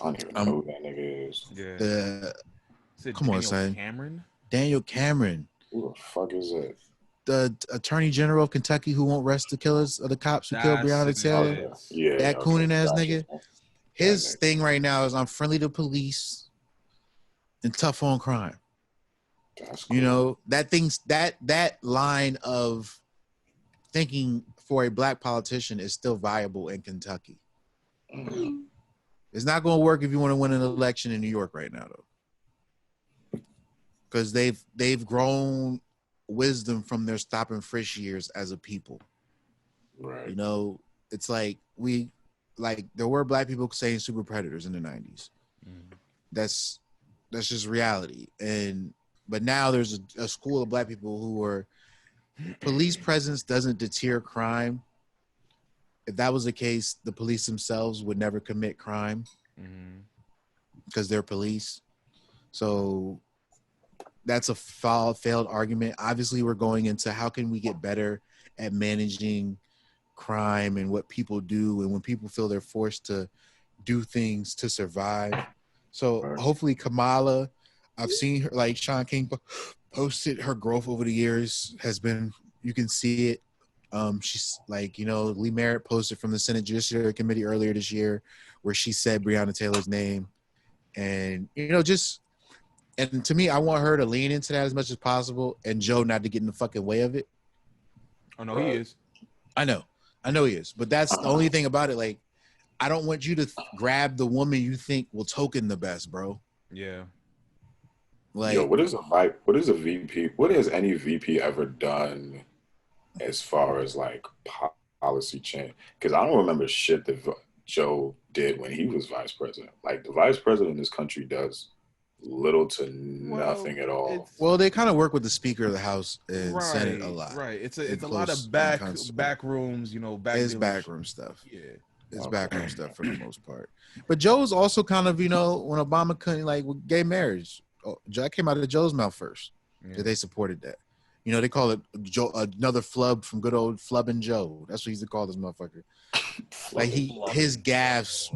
I don't even know who that nigga is. Yeah. Come on, son. Daniel Cameron. Who the fuck is that? The Attorney General of Kentucky who won't arrest the killers of the cops who killed Breonna Taylor. Yeah. That Coonan ass nigga. His thing right now is I'm friendly to police. and tough on crime. That's cool. You know, that line of thinking for a black politician is still viable in Kentucky. Mm. It's not going to work if you want to win an election in New York right now, though, because they've grown wisdom from their stop and frisk years as a people. Right. You know, it's like there were black people saying super predators in the 90s. Mm. That's just reality. But now there's a school of black people who are police presence doesn't deter crime. If that was the case, the police themselves would never commit crime because they're police. So that's a failed argument. Obviously, we're going into how can we get better at managing crime and what people do and when people feel they're forced to do things to survive. So hopefully Kamala, I've seen her, like Sean King posted, her growth over the years has been, you can see it. She's like, you know, Lee Merritt posted from the Senate Judiciary Committee earlier this year where she said Breonna Taylor's name. And, you know, and to me, I want her to lean into that as much as possible and Joe not to get in the fucking way of it. Oh, no, he is. I know he is. But that's the only thing about it. Like, I don't want you to grab the woman you think will token the best, bro. Yeah. Like, yo, what is a VP? What has any VP ever done as far as like policy change? Because I don't remember shit that Joe did when he was vice president. Like, the vice president in this country does little to nothing at all. Well, they kind of work with the Speaker of the House and Senate a lot. Right. It's a lot of back rooms, you know, it's backroom stuff. Yeah. It's backroom stuff for the most part. But Joe's also kind of, you know, when Obama couldn't, like, with gay marriage, that came out of Joe's mouth first. Yeah. That they supported that. You know, they call it Joe, another flub from good old Flubbing Joe. That's what he used to call this motherfucker. Like, his gaffes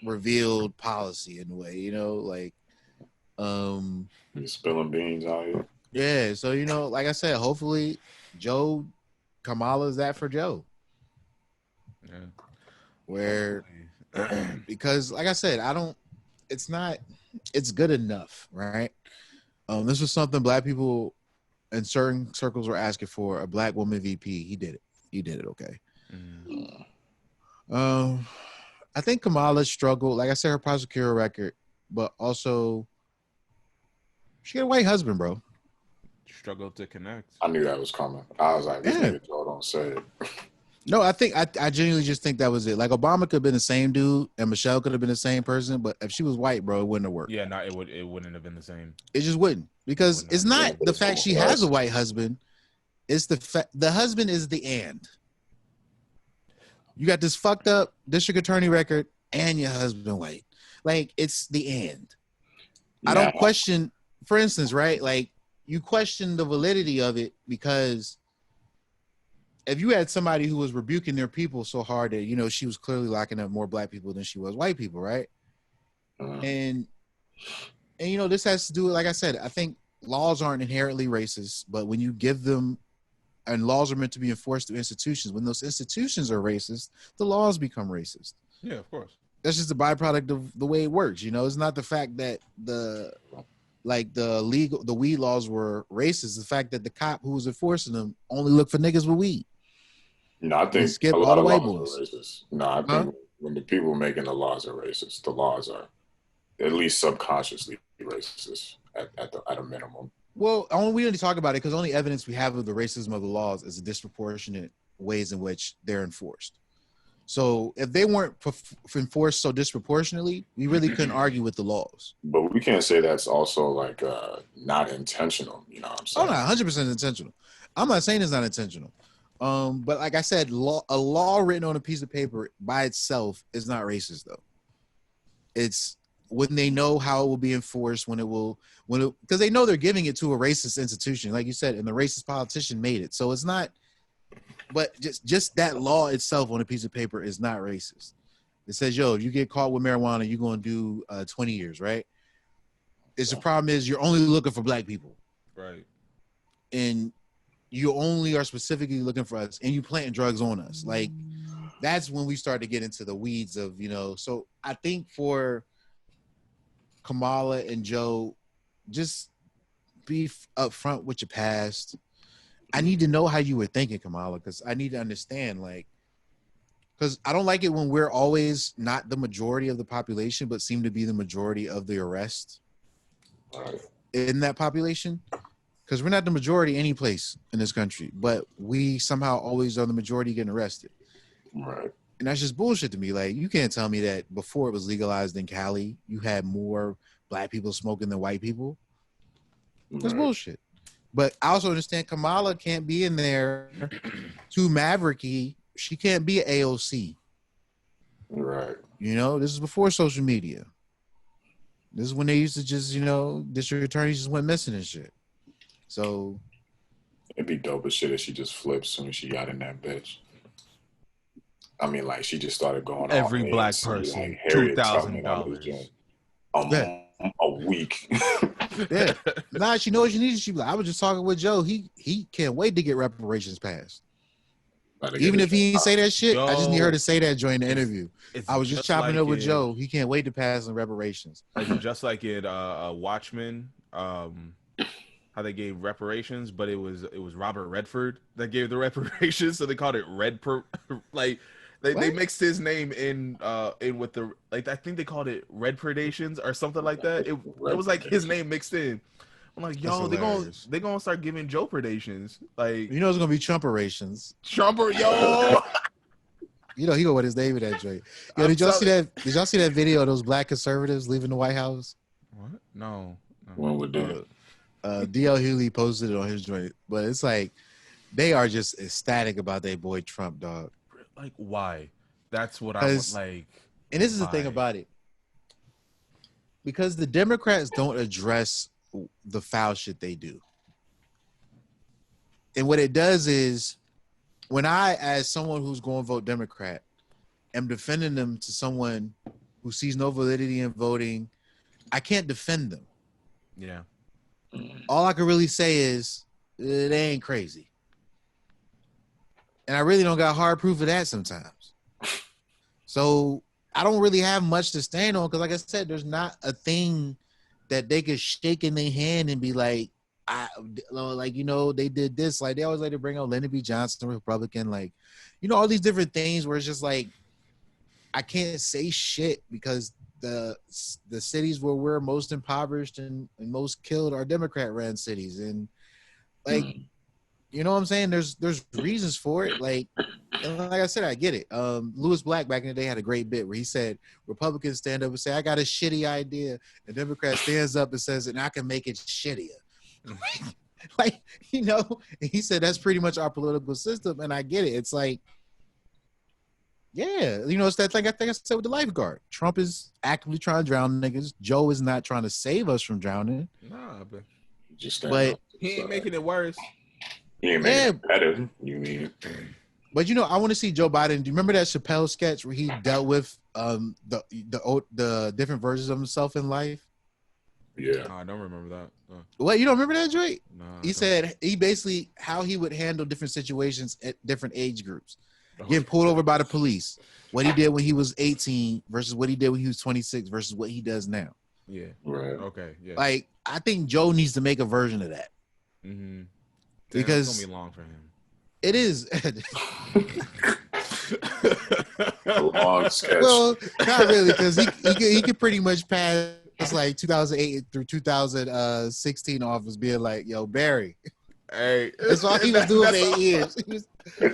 revealed policy in a way, you know, like, he's spilling beans out here. Yeah, so, you know, like I said, hopefully Kamala's that for Joe. Yeah. Where because like I said, it's good enough, right? This was something black people in certain circles were asking for, a black woman VP. He did it okay. I think Kamala struggled, like I said, her prosecutor record, but also she had a white husband, bro. Struggled to connect. I knew that was coming. I was like, this nigga Joe don't say it. No, I think I genuinely just think that was it. Like, Obama could have been the same dude and Michelle could have been the same person, but if she was white, bro, it wouldn't have worked. Yeah, no, it wouldn't have been the same. It just wouldn't, because it's not the fact she has a white husband. It's the fact the husband is the and. You got this fucked up district attorney record and your husband white. Like, it's the and. Yeah. I don't question, for instance, right? Like, you question the validity of it because if you had somebody who was rebuking their people so hard that, you know, she was clearly locking up more black people than she was white people, right? And you know, this has to do with, like I said, I think laws aren't inherently racist, but when you give them, and laws are meant to be enforced through institutions, when those institutions are racist, the laws become racist. Yeah, of course. That's just a byproduct of the way it works. You know, it's not the fact that the weed laws were racist. The fact that the cop who was enforcing them only looked for niggas with weed. No, I think skip all the white boys. Racist. No, I think when the people making the laws are racist, the laws are at least subconsciously racist at a minimum. Well, we only talk about it because only evidence we have of the racism of the laws is the disproportionate ways in which they're enforced. So if they weren't enforced so disproportionately, we really couldn't argue with the laws. But we can't say that's also like not intentional. You know what I'm saying? Oh, no, 100% intentional. I'm not saying it's not intentional. But like I said, a law written on a piece of paper by itself is not racist, though. It's when they know how it will be enforced, because they know they're giving it to a racist institution, like you said, and the racist politician made it. So it's not, but just that law itself on a piece of paper is not racist. It says, yo, if you get caught with marijuana, you're going to do 20 years, right? The problem is you're only looking for black people. Right. And you only are specifically looking for us, and you planting drugs on us. Like, that's when we start to get into the weeds of, you know. So I think for Kamala and Joe, just be upfront with your past. I need to know how you were thinking, Kamala, because I need to understand, like, because I don't like it when we're always not the majority of the population, but seem to be the majority of the arrest in that population. Because we're not the majority any place in this country, but we somehow always are the majority getting arrested. Right. And that's just bullshit to me. Like, you can't tell me that before it was legalized in Cali, you had more black people smoking than white people. That's bullshit. But I also understand Kamala can't be in there too mavericky. She can't be an AOC. Right. You know, this is before social media. This is when they used to just, you know, district attorneys just went missing and shit. So it'd be dope as shit if she just flipped as soon as she got in that bitch. I mean, like, she just started going Every off black person, like Harriet $2,000. A week. Yeah. Nah, she knows she needs. She be like, I was just talking with Joe. He can't wait to get reparations passed. Even if he didn't say that shit, I just need her to say that during the interview. I was just chopping up with Joe. He can't wait to pass on reparations. It's just like in Watchmen, how they gave reparations, but it was Robert Redford that gave the reparations, so they called it they mixed his name in with the, like, I think they called it Red Predations or something like that. It was like his name mixed in. I'm like, yo, they gonna start giving Joe predations. Like, you know, it's gonna be Trumperations. Trumper, yo. You know, he go with his name in that joint. Yo, did y'all see that? Did y'all see that video of those black conservatives leaving the White House? What? No. When would they? DL Hughley posted it on his joint, but it's like they are just ecstatic about their boy Trump, dog. Like, why? That's what I want. Like, and this is the thing about it, because the Democrats don't address the foul shit they do, and what it does is, when I, as someone who's going to vote Democrat, am defending them to someone who sees no validity in voting, I can't defend them. Yeah. All I can really say is they ain't crazy. And I really don't got hard proof of that sometimes. So I don't really have much to stand on because, like I said, there's not a thing that they could shake in their hand and be like, like, you know, they did this. Like, they always like to bring out Lyndon B. Johnson, Republican, like, you know, all these different things where it's just like, I can't say shit because the cities where we're most impoverished and most killed are Democrat-ran cities. And, like, you know what I'm saying? There's reasons for it. Like, and like I said, I get it. Lewis Black back in the day had a great bit where he said Republicans stand up and say, I got a shitty idea. And Democrat stands up and says, and I can make it shittier. Like, you know, and he said that's pretty much our political system. And I get it. It's like, yeah, you know, it's that thing I think I said with the lifeguard. Trump is actively trying to drown niggas. Joe is not trying to save us from drowning. Nah, but he ain't making it worse. He ain't making it better. You mean? But you know, I want to see Joe Biden. Do you remember that Chappelle sketch where he dealt with the different versions of himself in life? Yeah, I don't remember that. What, you don't remember that, Joy? No. He said he basically how he would handle different situations at different age groups. Getting pulled over by the police, what he did when he was 18 versus what he did when he was 26 versus what he does now. Yeah. Right. Okay. Yeah. Like, I think Joe needs to make a version of that. Mm-hmm. Because it's gonna be long for him. It is. A long sketch. Well, not really, because he could pretty much pass like 2008 through 2016 off as being like, yo, Barry. Hey, that's all he was doing for 8 years. He was,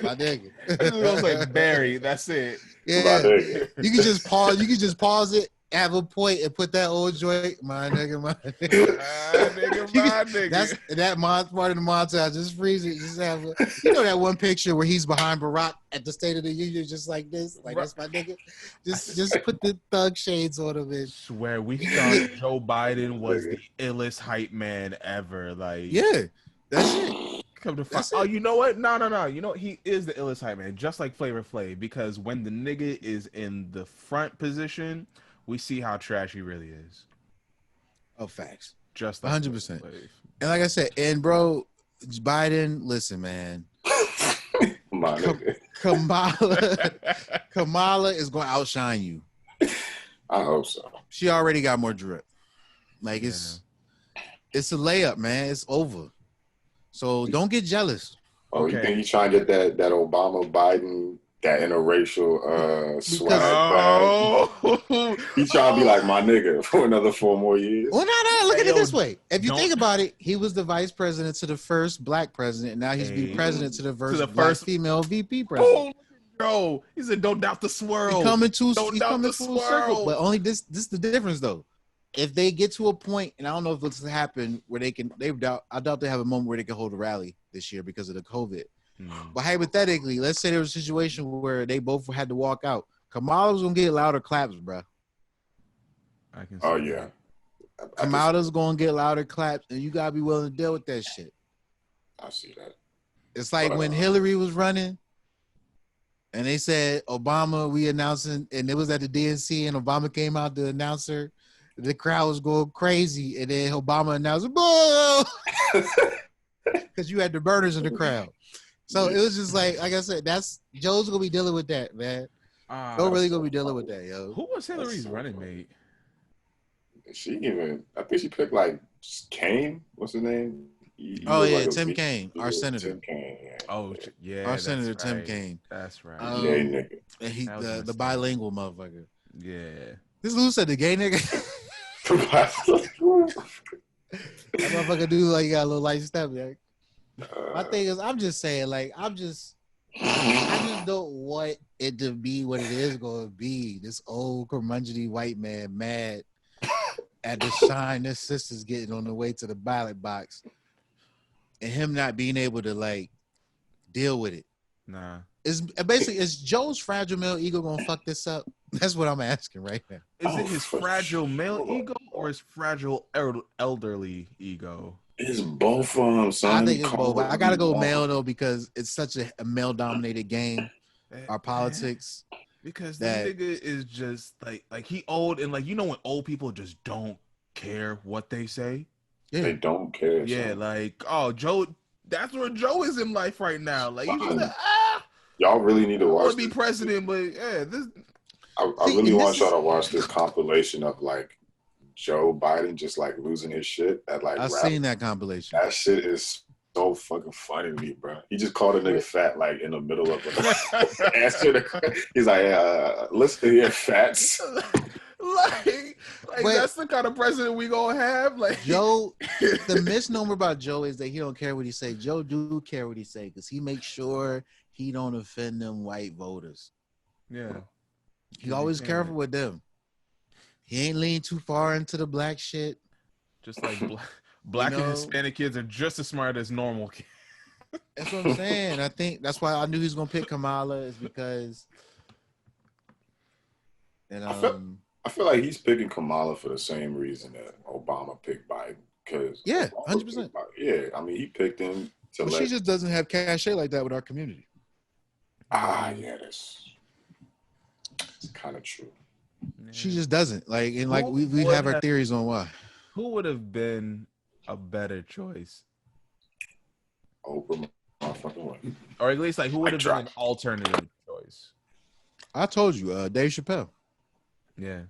my nigga. I was like, Barry, that's it. Yeah. You can just pause. You can just pause it, have a point, and put that old joint, my nigga, my nigga. My nigga. That's that part of the montage. Just freeze it. Just have a, you know, that one picture where he's behind Barack at the State of the Union, just like this, like that's my nigga. Just put the thug shades on him. And swear we thought Joe Biden was the illest hype man ever. Like, yeah, that's it. Come to find, oh, you know what? No. You know, he is the illest hype man, just like Flavor Flav, because when the nigga is in the front position, we see how trash he really is. Oh, facts. Just like 100%. And like I said, and bro, Biden, listen, man. Kamala is going to outshine you. I hope so. She already got more drip. Like, it's It's a layup, man. It's over. So don't get jealous. Oh, Okay. you think he's trying to get that Obama Biden that interracial swag Oh, bag? He's trying to be like my nigga for another 4 more years. Well, no. Look at Hey, it yo, this way. If you don't- think about it, he was the vice president to the first black president. And now he's the Hey, president to the first the black first- female VP president. Oh, bro. He said, "Don't doubt the swirl." He's coming full the circle. swirl. But only this is the difference though. If they get to a point, and I don't know if this will happen, where I doubt they have a moment where they can hold a rally this year because of the COVID. But hypothetically, let's say there was a situation where they both had to walk out. Kamala's gonna get louder claps, bro. I can. Oh yeah. Kamala's gonna get louder claps, and you gotta be willing to deal with that shit. I see that. It's like when Hillary was running, and they said Obama, we announcing, and it was at the DNC, and Obama came out to announce her. The crowd was going crazy, and then Obama announced, "Boo!" because you had the burners in the crowd. So it was just like I said, that's Joe's gonna be dealing with that, man. Joe really gonna be dealing with that, yo. Who was Hillary's running mate? I think she picked like Kane. What's his name? Oh yeah, Tim Kaine, our senator. Tim Kaine. Yeah. Oh yeah, our senator Tim Kaine. That's right. Gay nigga. And he the bilingual motherfucker. Yeah. This Lou said the gay nigga. That motherfucker do like you got a little light step, yeah. My thing is, I'm just saying, like, I just don't want it to be what it is going to be. This old curmudgeony white man mad at the shine his sister's getting on the way to the ballot box, and him not being able to like deal with it. Nah. Is Joe's fragile male ego gonna fuck this up? That's what I'm asking right now. Is it his fragile male ego or his fragile elderly ego? It's both of them, son. I think it's both. I gotta go male though because it's such a male-dominated game. Our politics, because that nigga is just like he old, and like you know when old people just don't care what they say. Yeah. They don't care. Yeah, son. like Joe. That's where Joe is in life right now. Like he's just like, y'all really need to watch. I want to be president, but yeah, this. I really want y'all to watch this compilation of like Joe Biden just like losing his shit at like. I've seen that compilation. That shit is so fucking funny to me, bro. He just called a nigga fat like in the middle of an answer. He's like, listen here, fats. like that's the kind of president we gonna have. Like Joe, the misnomer about Joe is that he don't care what he say. Joe do care what he say because he makes sure he don't offend them white voters. Yeah, he always careful with them. He ain't lean too far into the black shit. Just like black and Hispanic kids are just as smart as normal kids. That's what I'm saying. I think that's why I knew he was gonna pick Kamala is because. And I feel like he's picking Kamala for the same reason that Obama picked Biden. Because 100%. Yeah, I mean he picked him to. But she just doesn't have cachet like that with our community. Yeah, that's kind of true. Yeah. She just doesn't like, and like we have our theories on why. Who would have been a better choice? Oprah, motherfucking way. Or at least like who would have been an alternative choice? I told you, Dave Chappelle. Yeah,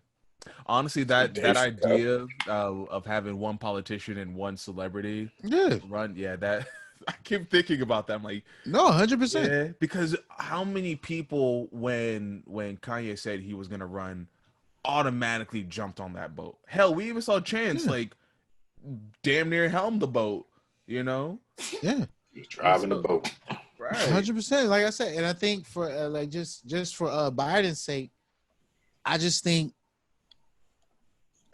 honestly, that idea of having one politician and one celebrity run, that I keep thinking about that. I'm like, no, 100%. Yeah, because how many people when Kanye said he was gonna run automatically jumped on that boat? Hell, we even saw Chance like damn near helm the boat. You know? Yeah, he's driving the boat. Right, 100%. Like I said, and I think for like just for Biden's sake. I just think,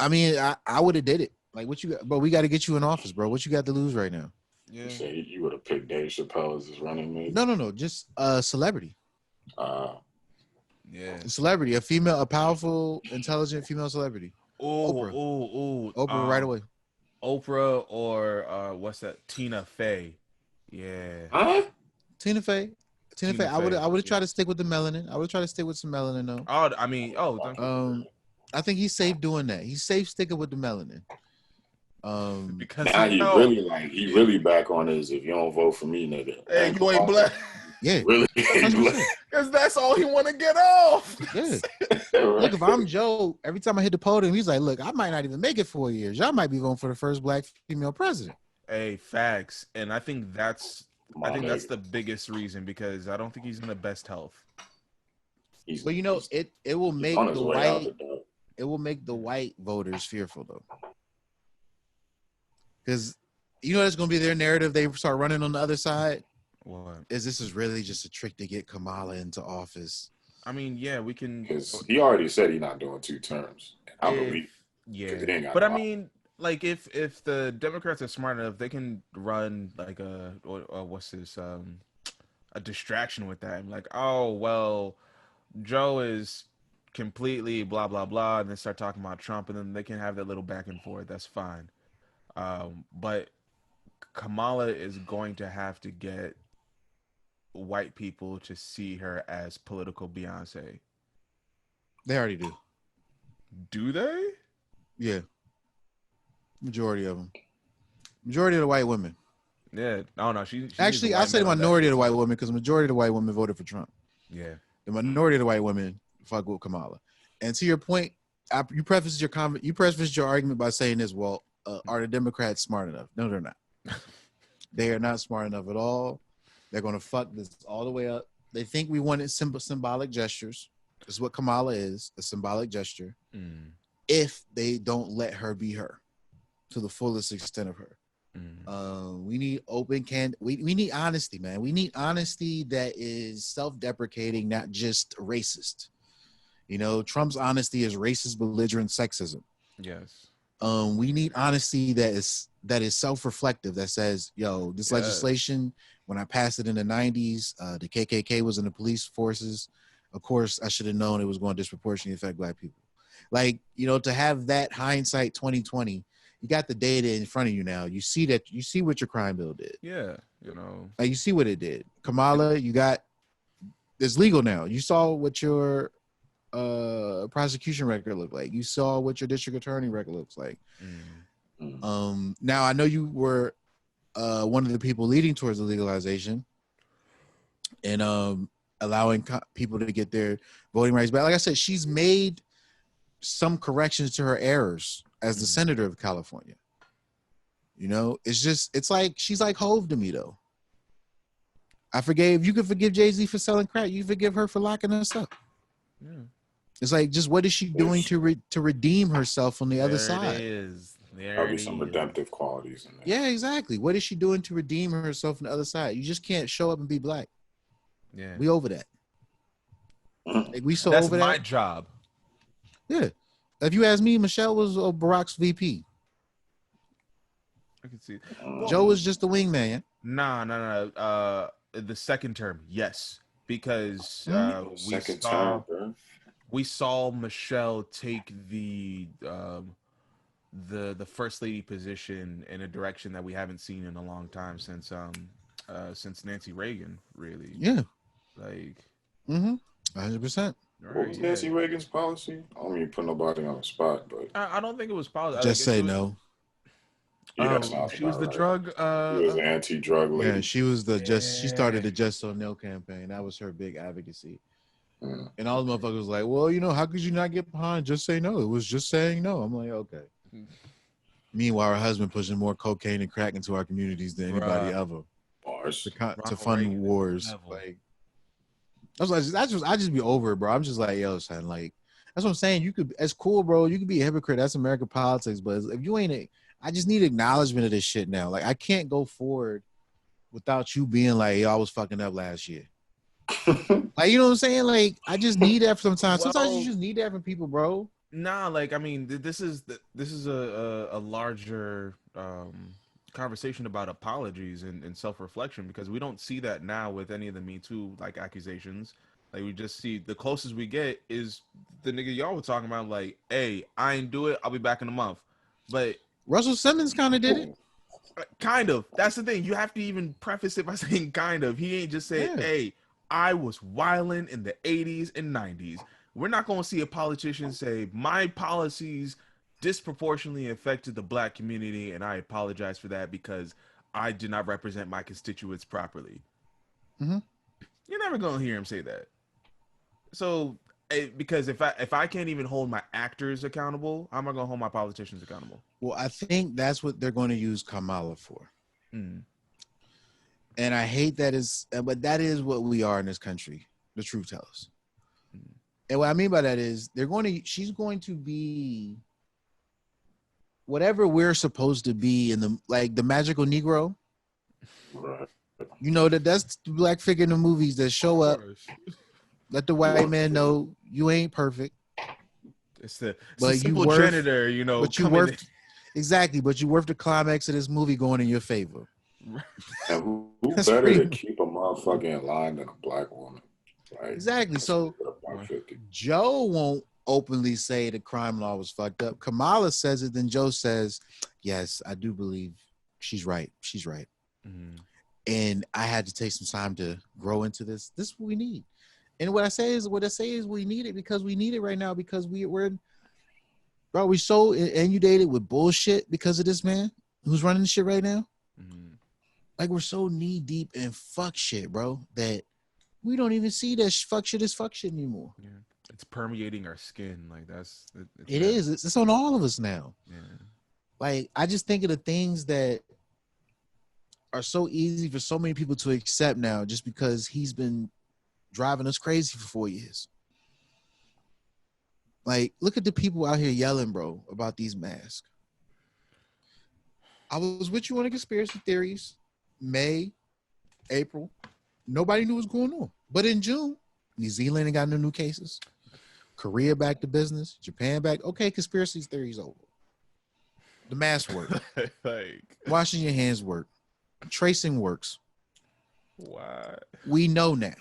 I mean, I would have did it. Like, what you got, bro? We got to get you in office, bro. What you got to lose right now? Yeah. You say you would have picked Dave Chappelle as his running mate? No. Just a celebrity. Yeah. A celebrity, a powerful, intelligent female celebrity. Oprah right away. Oprah or what's that? Tina Fey. Yeah. Huh? Tina Fey. I would have tried to stick with the melanin. I would try to stick with some melanin though. I think he's safe doing that. He's safe sticking with the melanin. Because now he really back on his if you don't vote for me, nigga. Hey, you ain't black. Yeah, Really? 100%. Because that's all he want to get off. Yeah. Look, if I'm Joe, every time I hit the podium, he's like, "Look, I might not even make it 4 years. Y'all might be voting for the first black female president." Hey, facts, and I think that's nigga. the biggest reason because I don't think he's in the best health. But you know, it will make on his the way out white the door. it will make the white voters fearful though, because you know that's going to be their narrative. They start running on the other side. What? This is really just a trick to get Kamala into office. I mean, yeah, we can. Because he already said he's not doing 2 terms. I believe. Yeah, Because he ain't got but no I mean, like if the Democrats are smart enough, they can run like what's this a distraction with that. Like, oh well, Joe is completely blah blah blah, and then start talking about Trump, and then they can have that little back and forth. That's fine. But Kamala is going to have to get white people to see her as political Beyonce. They already do. Do they? Yeah, majority of them. Majority of the white women. Yeah. Oh no, she Actually, I say the minority of the white women because the majority of the white women voted for Trump. Yeah. The minority of the white women fuck with Kamala. And to your point, you prefaced your argument by saying this. Well, are the Democrats smart enough? No, they're not. They are not smart enough at all. They're going to fuck this all the way up. They think we wanted symbolic gestures. This is what Kamala is, a symbolic gesture. Mm. If they don't let her be her to the fullest extent of her. We need we need honesty, man. We need honesty that is self-deprecating, not just racist. You know, Trump's honesty is racist, belligerent sexism. Yes. We need honesty that is self-reflective, that says, yo, this legislation, when I passed it in the 90s, the KKK was in the police forces. Of course, I should have known it was going to disproportionately affect black people. Like, you know, to have that hindsight 2020, you got the data in front of you now. You see what your crime bill did. Yeah, you know. Like, you see what it did. Kamala, it's legal now. You saw what your prosecution record looked like. You saw what your district attorney record looks like. Now I know you were one of the people leading towards the legalization and allowing people to get their voting rights back. Like I said, she's made some corrections to her errors as the senator of California. You know, it's like she's like Hove to me though. You could forgive Jay-Z for selling crack. You forgive her for locking us up. Yeah. It's like, just what is she doing to redeem herself on the other side? There'll be some redemptive qualities in there. Yeah, exactly. What is she doing to redeem herself on the other side? You just can't show up and be black. Yeah. We over that. Like, That's over that. my job. Yeah. If you ask me, Michelle was Barack's VP. I can see. Joe was just the wingman. Yeah? No. The second term, yes, because we saw Michelle take the first lady position in a direction that we haven't seen in a long time since Nancy Reagan, really. Yeah. Like. 100%. What was Nancy Reagan's policy? I don't mean put nobody on the spot, but I don't think it was policy. Just say no. Yeah, she was the drug. She was an anti-drug lady. Yeah, she was she started the Just So No campaign. That was her big advocacy. And all the motherfuckers was like, well, you know, how could you not get behind Just Say No? It was just saying no. I'm like, okay. Meanwhile, her husband pushing more cocaine and crack into our communities than anybody ever. Bars. To fund wars. Like, I just be over it, bro. I'm just like, yo, son, like, that's what I'm saying. It's cool, bro. You could be a hypocrite. That's American politics. But if you ain't, I just need acknowledgement of this shit now. Like, I can't go forward without you being like, yo, I was fucking up last year. Like, you know what I'm saying? Like, I just need that sometimes. Sometimes you just need that from people, bro. Nah, like, I mean, this is a larger conversation about apologies and self-reflection, because we don't see that now with any of the Me Too like accusations. Like, we just see the closest we get is the nigga y'all were talking about, like, hey, I ain't do it, I'll be back in a month. But Russell Simmons kind of did it. Kind of. That's the thing. You have to even preface it by saying kind of. He ain't just saying, hey, I was wilding in the 80s and 90s. We're not going to see a politician say, my policies disproportionately affected the black community, and I apologize for that because I did not represent my constituents properly. You're never gonna hear him say that. So, because if I can't even hold my actors accountable, how am I gonna hold my politicians accountable? Well, I think that's what they're going to use Kamala for. Mm. And I hate that but that is what we are in this country. The truth tellers. Mm. And what I mean by that is she's going to be whatever we're supposed to be in the magical Negro. Right. You know that's the black figure in the movies that show up, let the white man know you ain't perfect. It's the but you simple worth, janitor, but you coming worth exactly, but you worth the climax of this movie going in your favor. And who better to keep a motherfucker in line than a black woman? Right? Exactly. So Joe won't openly say the crime law was fucked up. Kamala says it, then Joe says, "Yes, I do believe she's right. She's right." Mm-hmm. And I had to take some time to grow into this. This is what we need. And what I say is we need it because we need it right now because we're so inundated with bullshit because of this man who's running the shit right now. Mm-hmm. Like we're so knee deep in fuck shit, bro, that we don't even see that fuck shit is fuck shit anymore. Yeah, it's permeating our skin. Like it's on all of us now. Yeah. Like I just think of the things that are so easy for so many people to accept now just because he's been driving us crazy for 4 years. Like, look at the people out here yelling, bro, about these masks. I was with you on the conspiracy theories. May, April, nobody knew what was going on. But in June, New Zealand ain't got no new cases. Korea back to business. Japan back. Okay, conspiracy theories over. The mask work. Like washing your hands work. Tracing works. What? We know now.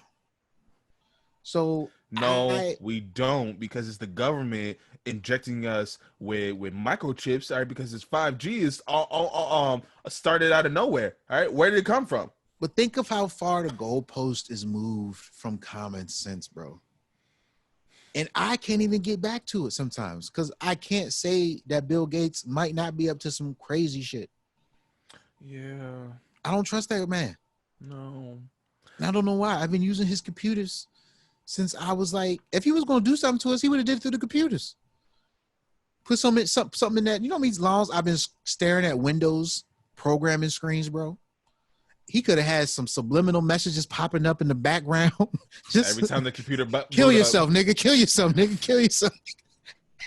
So no, we don't, because it's the government injecting us with microchips. All right, because it's 5G is all started out of nowhere. All right, where did it come from? But think of how far the goalpost is moved from common sense, bro. And I can't even get back to it sometimes because I can't say that Bill Gates might not be up to some crazy shit. Yeah. I don't trust that man. No. And I don't know why. I've been using his computers since I was like, if he was going to do something to us, he would have did it through the computers. Put something in that. You know how many laws I've been staring at Windows programming screens, bro? He could have had some subliminal messages popping up in the background. Just every time the computer kill yourself, nigga. Kill yourself, nigga. Kill yourself.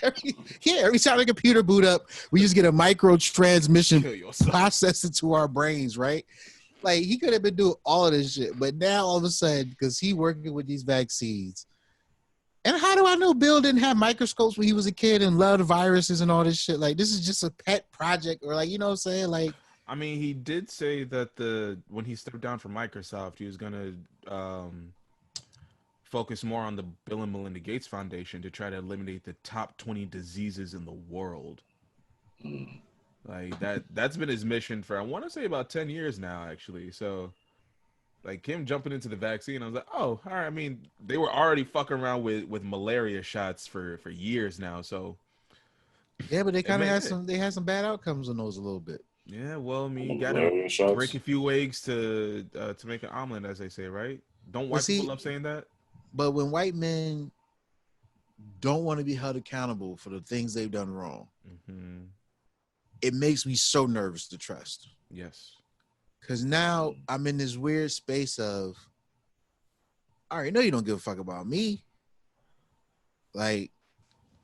Every time the computer boot up, we just get a micro transmission processed into our brains, right? Like he could have been doing all of this shit, but now all of a sudden, because he working with these vaccines. And how do I know Bill didn't have microscopes when he was a kid and loved viruses and all this shit? Like this is just a pet project, or like, you know what I'm saying? Like, I mean, he did say that when he stepped down from Microsoft, he was gonna focus more on the Bill and Melinda Gates Foundation to try to eliminate the top 20 diseases in the world. Like that's been his mission for, I want to say, about 10 years now, actually. So like him jumping into the vaccine, I was like, oh, all right. I mean, they were already fucking around with malaria shots for years now. So yeah, but they kind of had some bad outcomes on those a little bit. Yeah, well, I mean, you gotta break a few eggs to make an omelet, as they say, right? Don't white people love saying that? But when white men don't want to be held accountable for the things they've done wrong, it makes me so nervous to trust. Yes. Because now I'm in this weird space of, all right, no, you don't give a fuck about me. Like,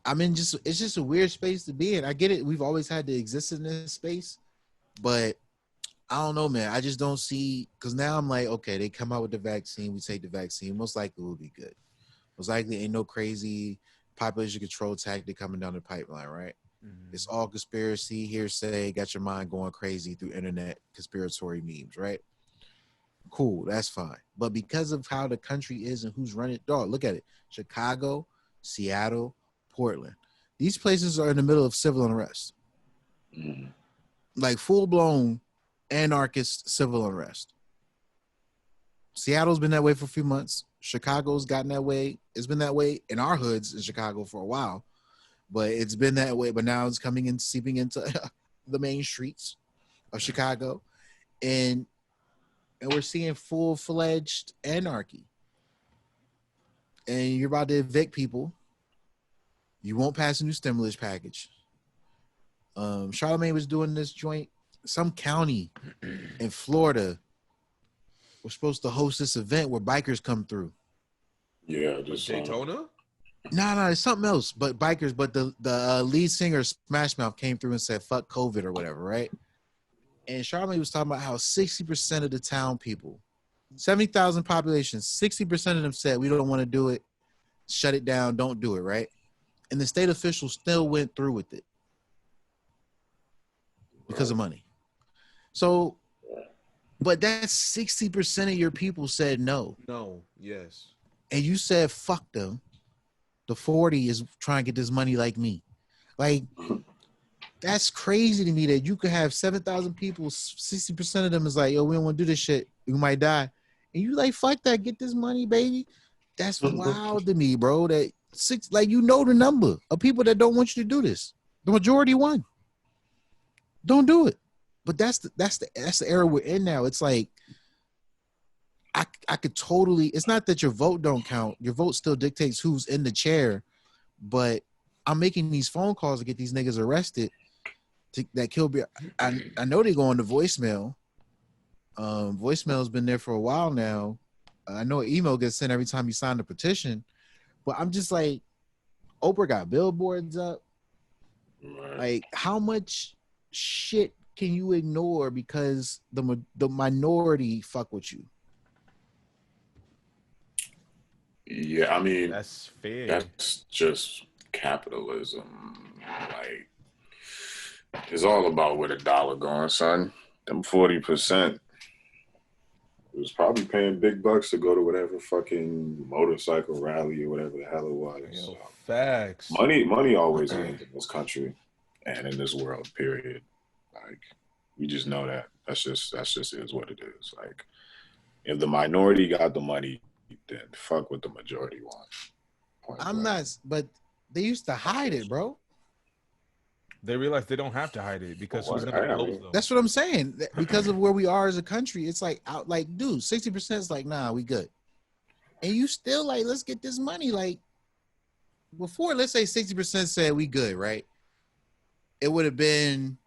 it's just a weird space to be in. I get it. We've always had to exist in this space. But I don't know, man. I just don't see, because now I'm like, okay, they come out with the vaccine. We take the vaccine. Most likely it will be good. Most likely ain't no crazy population control tactic coming down the pipeline, right? It's all conspiracy, hearsay, got your mind going crazy through internet conspiratory memes, right? Cool, that's fine. But because of how the country is and who's running, dog, look at it. Chicago, Seattle, Portland. These places are in the middle of civil unrest. Like full-blown anarchist civil unrest. Seattle's been that way for a few months. Chicago's gotten that way. It's been that way in our hoods in Chicago for a while, but it's been that way. But now it's coming in, seeping into the main streets of Chicago, and we're seeing full-fledged anarchy. and you're about to evict people. You won't pass a new stimulus package. Charlamagne was doing this joint. Some county in Florida was supposed to host this event where bikers come through. Yeah, just Daytona. No, it's something else. But bikers. But the lead singer Smash Mouth came through and said "fuck COVID" or whatever, right? And Charlamagne was talking about how 60% of the town people, 70,000 population, 60% of them said we don't want to do it, shut it down, don't do it, right? And the state officials still went through with it because of money. So, but that's 60% of your people said no. No. Yes. And you said fuck them. The 40 is trying to get this money like me. Like, that's crazy to me that you could have 7,000 people, 60% of them is like, yo, we don't want to do this shit. We might die. And you like, fuck that, get this money, baby. That's wild to me, bro. That you know the number of people that don't want you to do this. The majority won. Don't do it. But that's the era we're in now. It's like I could totally. It's not that your vote don't count. Your vote still dictates who's in the chair. But I'm making these phone calls to get these niggas arrested. That kill. I know they go on to voicemail. Voicemail's been there for a while now. I know an email gets sent every time you sign the petition. But I'm just like, Oprah got billboards up. Like, how much shit can you ignore because the minority fuck with you? Yeah, I mean, that's fair. That's just capitalism. Like, it's all about where the dollar going, son. Them 40% was probably paying big bucks to go to whatever fucking motorcycle rally or whatever the hell it was. Yo, so, facts. Money always wins in this country and in this world, period. Like, we just know that. That's just is what it is. Like, if the minority got the money, then fuck what the majority want. I'm not, but they used to hide it, bro. They realize they don't have to hide it because who's gonna close them? That's what I'm saying. Because of where we are as a country, it's like dude, 60% is like, nah, we good. And you still like, let's get this money. Like, before, let's say 60% said we good, right? It would have been,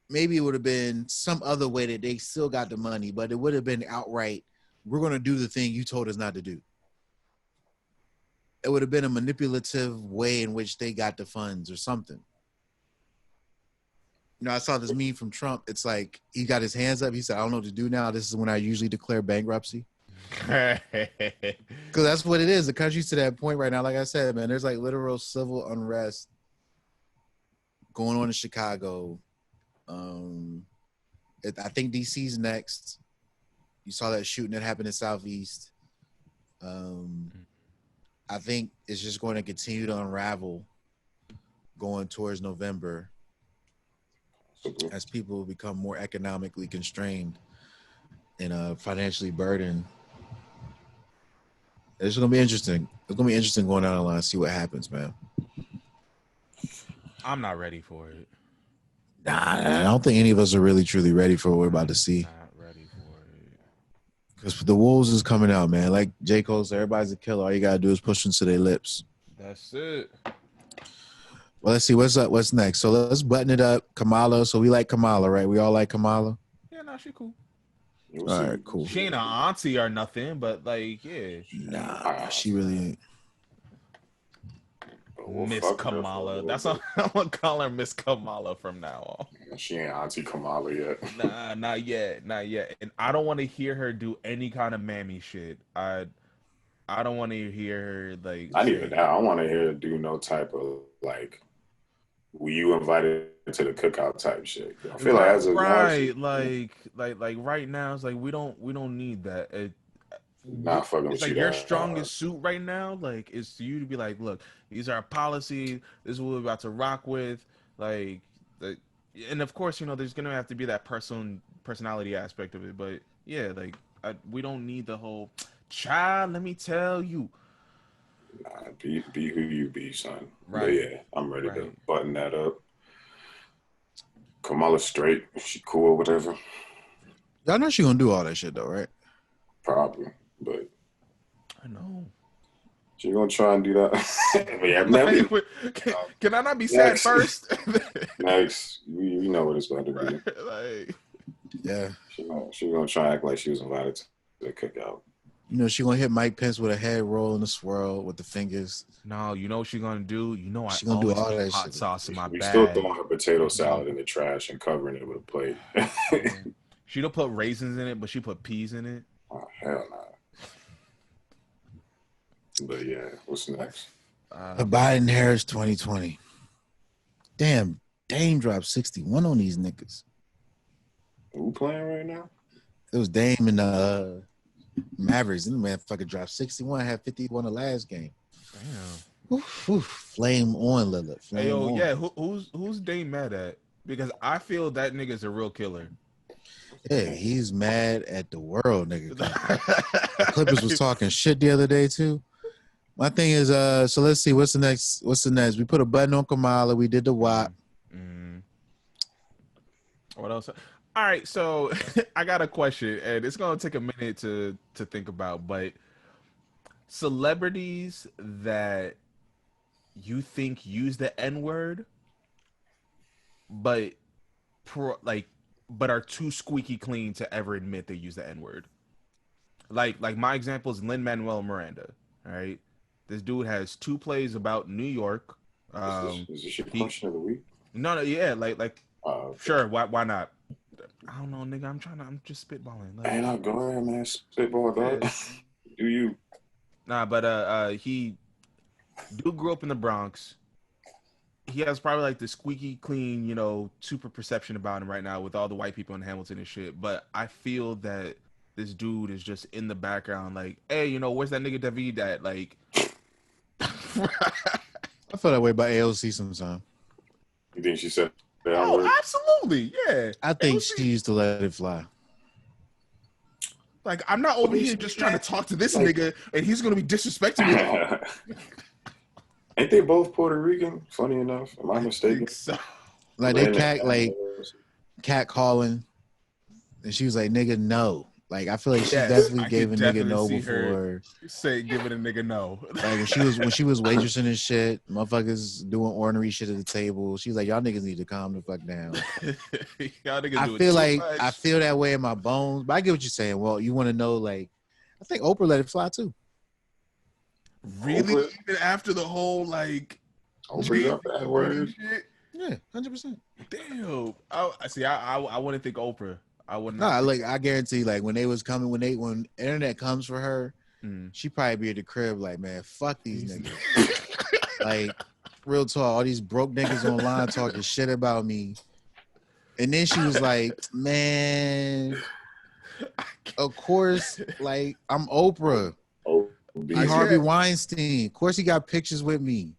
maybe it would have been some other way that they still got the money, but it would have been outright, we're going to do the thing you told us not to do. It would have been a manipulative way in which they got the funds or something. You know, I saw this meme from Trump. It's like, he got his hands up. He said, I don't know what to do now. This is when I usually declare bankruptcy. Because that's what it is. The country's to that point right now. Like I said, man, there's like literal civil unrest going on in Chicago. I think DC's next. You saw that shooting that happened in Southeast. I think it's just going to continue to unravel going towards November as people become more economically constrained and financially burdened. It's going to be interesting. It's going to be interesting going down the line and see what happens, man. I'm not ready for it. Nah, I don't think any of us are really truly ready for what we're about to see. Not ready for it. Because the wolves is coming out, man. Like J. Cole said, everybody's a killer. All you got to do is push them to their lips. That's it. Well, let's see what's up. What's next? So let's button it up. Kamala. So we like Kamala, right? We all like Kamala. Yeah, nah, she cool. All right, cool. She ain't an auntie or nothing, but like, yeah. Nah, she really ain't. Miss Kamala. That's what I'm gonna call her, Miss Kamala from now on. She ain't Auntie Kamala yet. Nah, not yet. And I don't want to hear her do any kind of mammy shit. I don't want to hear her like. Not even that. I want to hear her do no type of like, were you invited to the cookout type shit. I feel like as a like right now, it's like we don't need that. Not fucking it's with like you. Your strongest suit right now, like, is for you to be like, look, these are our policies. This is what we're about to rock with. Like, and of course, you know, there's gonna have to be that personality aspect of it. But yeah, like, we don't need the whole child. Let me tell you. Nah, be who you be, son. Right. But yeah, I'm ready to button that up. Kamala straight. She cool, whatever. Y'all know she gonna do all that shit though, right? Probably, but I know. She gonna try and do that. But yeah, man, Can I not be sad first? Next, you know what it's about to be. Like, Yeah. She gonna try and act like she was invited to the cookout. You know, she gonna hit Mike Pence with a head roll and a swirl with the fingers. no, you know what she's gonna do? You know, She I gonna do always all keep that hot shit. sauce in my We bag. still throwing her potato salad in the trash and covering it with a plate. She don't put raisins in it, but she put peas in it. Oh, hell no. But yeah, what's next? Biden Harris 2020. Damn, Dame dropped 61 on these niggas. Who playing right now? It was Dame and Mavericks. And the motherfucker dropped 61, had 51 the last game. Damn. Oof, oof. Flame on, Lillard. Hey, yo, on. yeah, who's Dame mad at? Because I feel that nigga's a real killer. Yeah, he's mad at the world, nigga. The Clippers was talking shit the other day too. My thing is, so let's see what's the next. We put a button on Kamala. We did the WAP. What else? All right, so I got a question, and it's gonna take a minute to think about. But celebrities that you think use the N-word, but are too squeaky clean to ever admit they use the N-word. Like my example is Lin-Manuel Miranda. All right, this dude has 2 plays about New York. Is this your question of the week? No, yeah, like Okay. sure, why not? I don't know, nigga. I'm just spitballing. Like, Hey, no, go ahead, man. Spitball, dog. Yeah. Do you? Nah, but he grew up in the Bronx. He has probably like the squeaky clean, you know, super perception about him right now with all the white people in Hamilton and shit. But I feel that this dude is just in the background, like, hey, you know, where's that nigga David at? Like, I feel that way about AOC sometimes. You think she said that? oh, absolutely, yeah. I think AOC, she used to let it fly. like, I'm not over here just trying to talk to this nigga, and he's gonna be disrespecting me. Ain't they both Puerto Rican? Funny enough, am I mistaken? So. Like they cat calling, and she was like, "Nigga, no." Like I feel like she definitely gave a nigga no before. Say giving a nigga no. Like when she was waitressing and shit, motherfuckers doing ornery shit at the table. She's like, "Y'all niggas need to calm the fuck down." Y'all niggas I feel like I feel that way in my bones, but I get what you're saying. Well, you want to know, like, I think Oprah let it fly too. Really? Even after the whole like Oprah up that word? Shit? Yeah, 100%. Damn. I see. I wouldn't think Oprah. I wouldn't. Nah, like I guarantee, like when they was coming, when internet comes for her, she probably be at the crib like, man, fuck these niggas. Like, real talk, all these broke niggas online talking shit about me. And then she was like, man, of course, like I'm Oprah. Be Harvey Weinstein. Of course, he got pictures with me.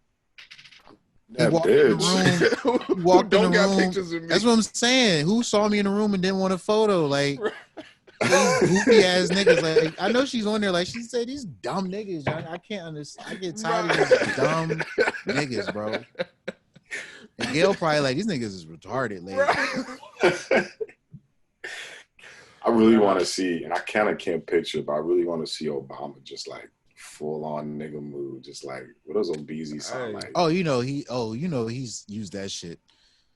He walked in the room. He walked in the room. Pictures with me. That's what I'm saying. Who saw me in the room and didn't want a photo? Like these goofy ass niggas. Like I know she's on there. Like she said, these dumb niggas. I can't understand. I get tired of these dumb niggas, bro. And Gail probably like these niggas is retarded. Like, I really want to see, and I kind of can't picture, but I really want to see Obama just like full on nigga mood, just like what does Obeezy sound like? Oh, he's used that shit.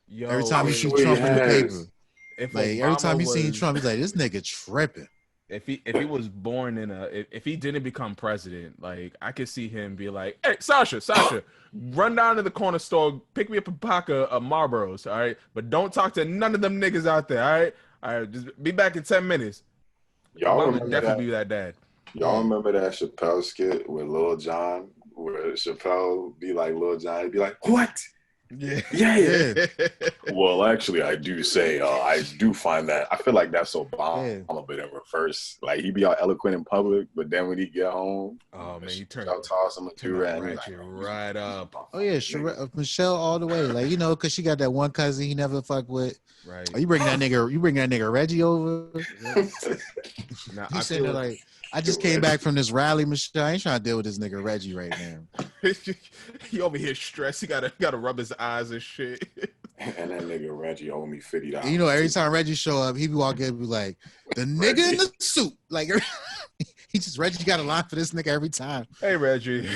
Yo, every time he sees Trump in the paper, like every time he seen Trump, he's like, this nigga tripping. If he was born in if he didn't become president, like I could see him be like, hey, Sasha, run down to the corner store, pick me up a pack of Marlboros, all right? But don't talk to none of them niggas out there, all right? All right, just be back in 10 minutes. Y'all Obama definitely be that dad. Y'all remember that Chappelle skit with Lil Jon, where Chappelle be like Lil Jon, he'd be like, what? Yeah. Well, actually, I do say, I do find that, I feel like that's Obama, but in reverse. Like, he be all eloquent in public, but then when he get home, oh, man, he turned toss him a do-rag. Right up. Oh, yeah, Michelle all the way. Like, you know, because she got that one cousin he never fuck with. Right. Oh, you bring that nigga Reggie over. Nah, he said that like, I just came back from this rally, Michelle. I ain't trying to deal with this nigga Reggie right now. He over here stressed. He gotta rub his eyes and shit. And that nigga Reggie owe me $50. You know, every time Reggie show up, he be walking and be like, the nigga in the suit. Like He just Reggie got a line for this nigga every time. Hey Reggie.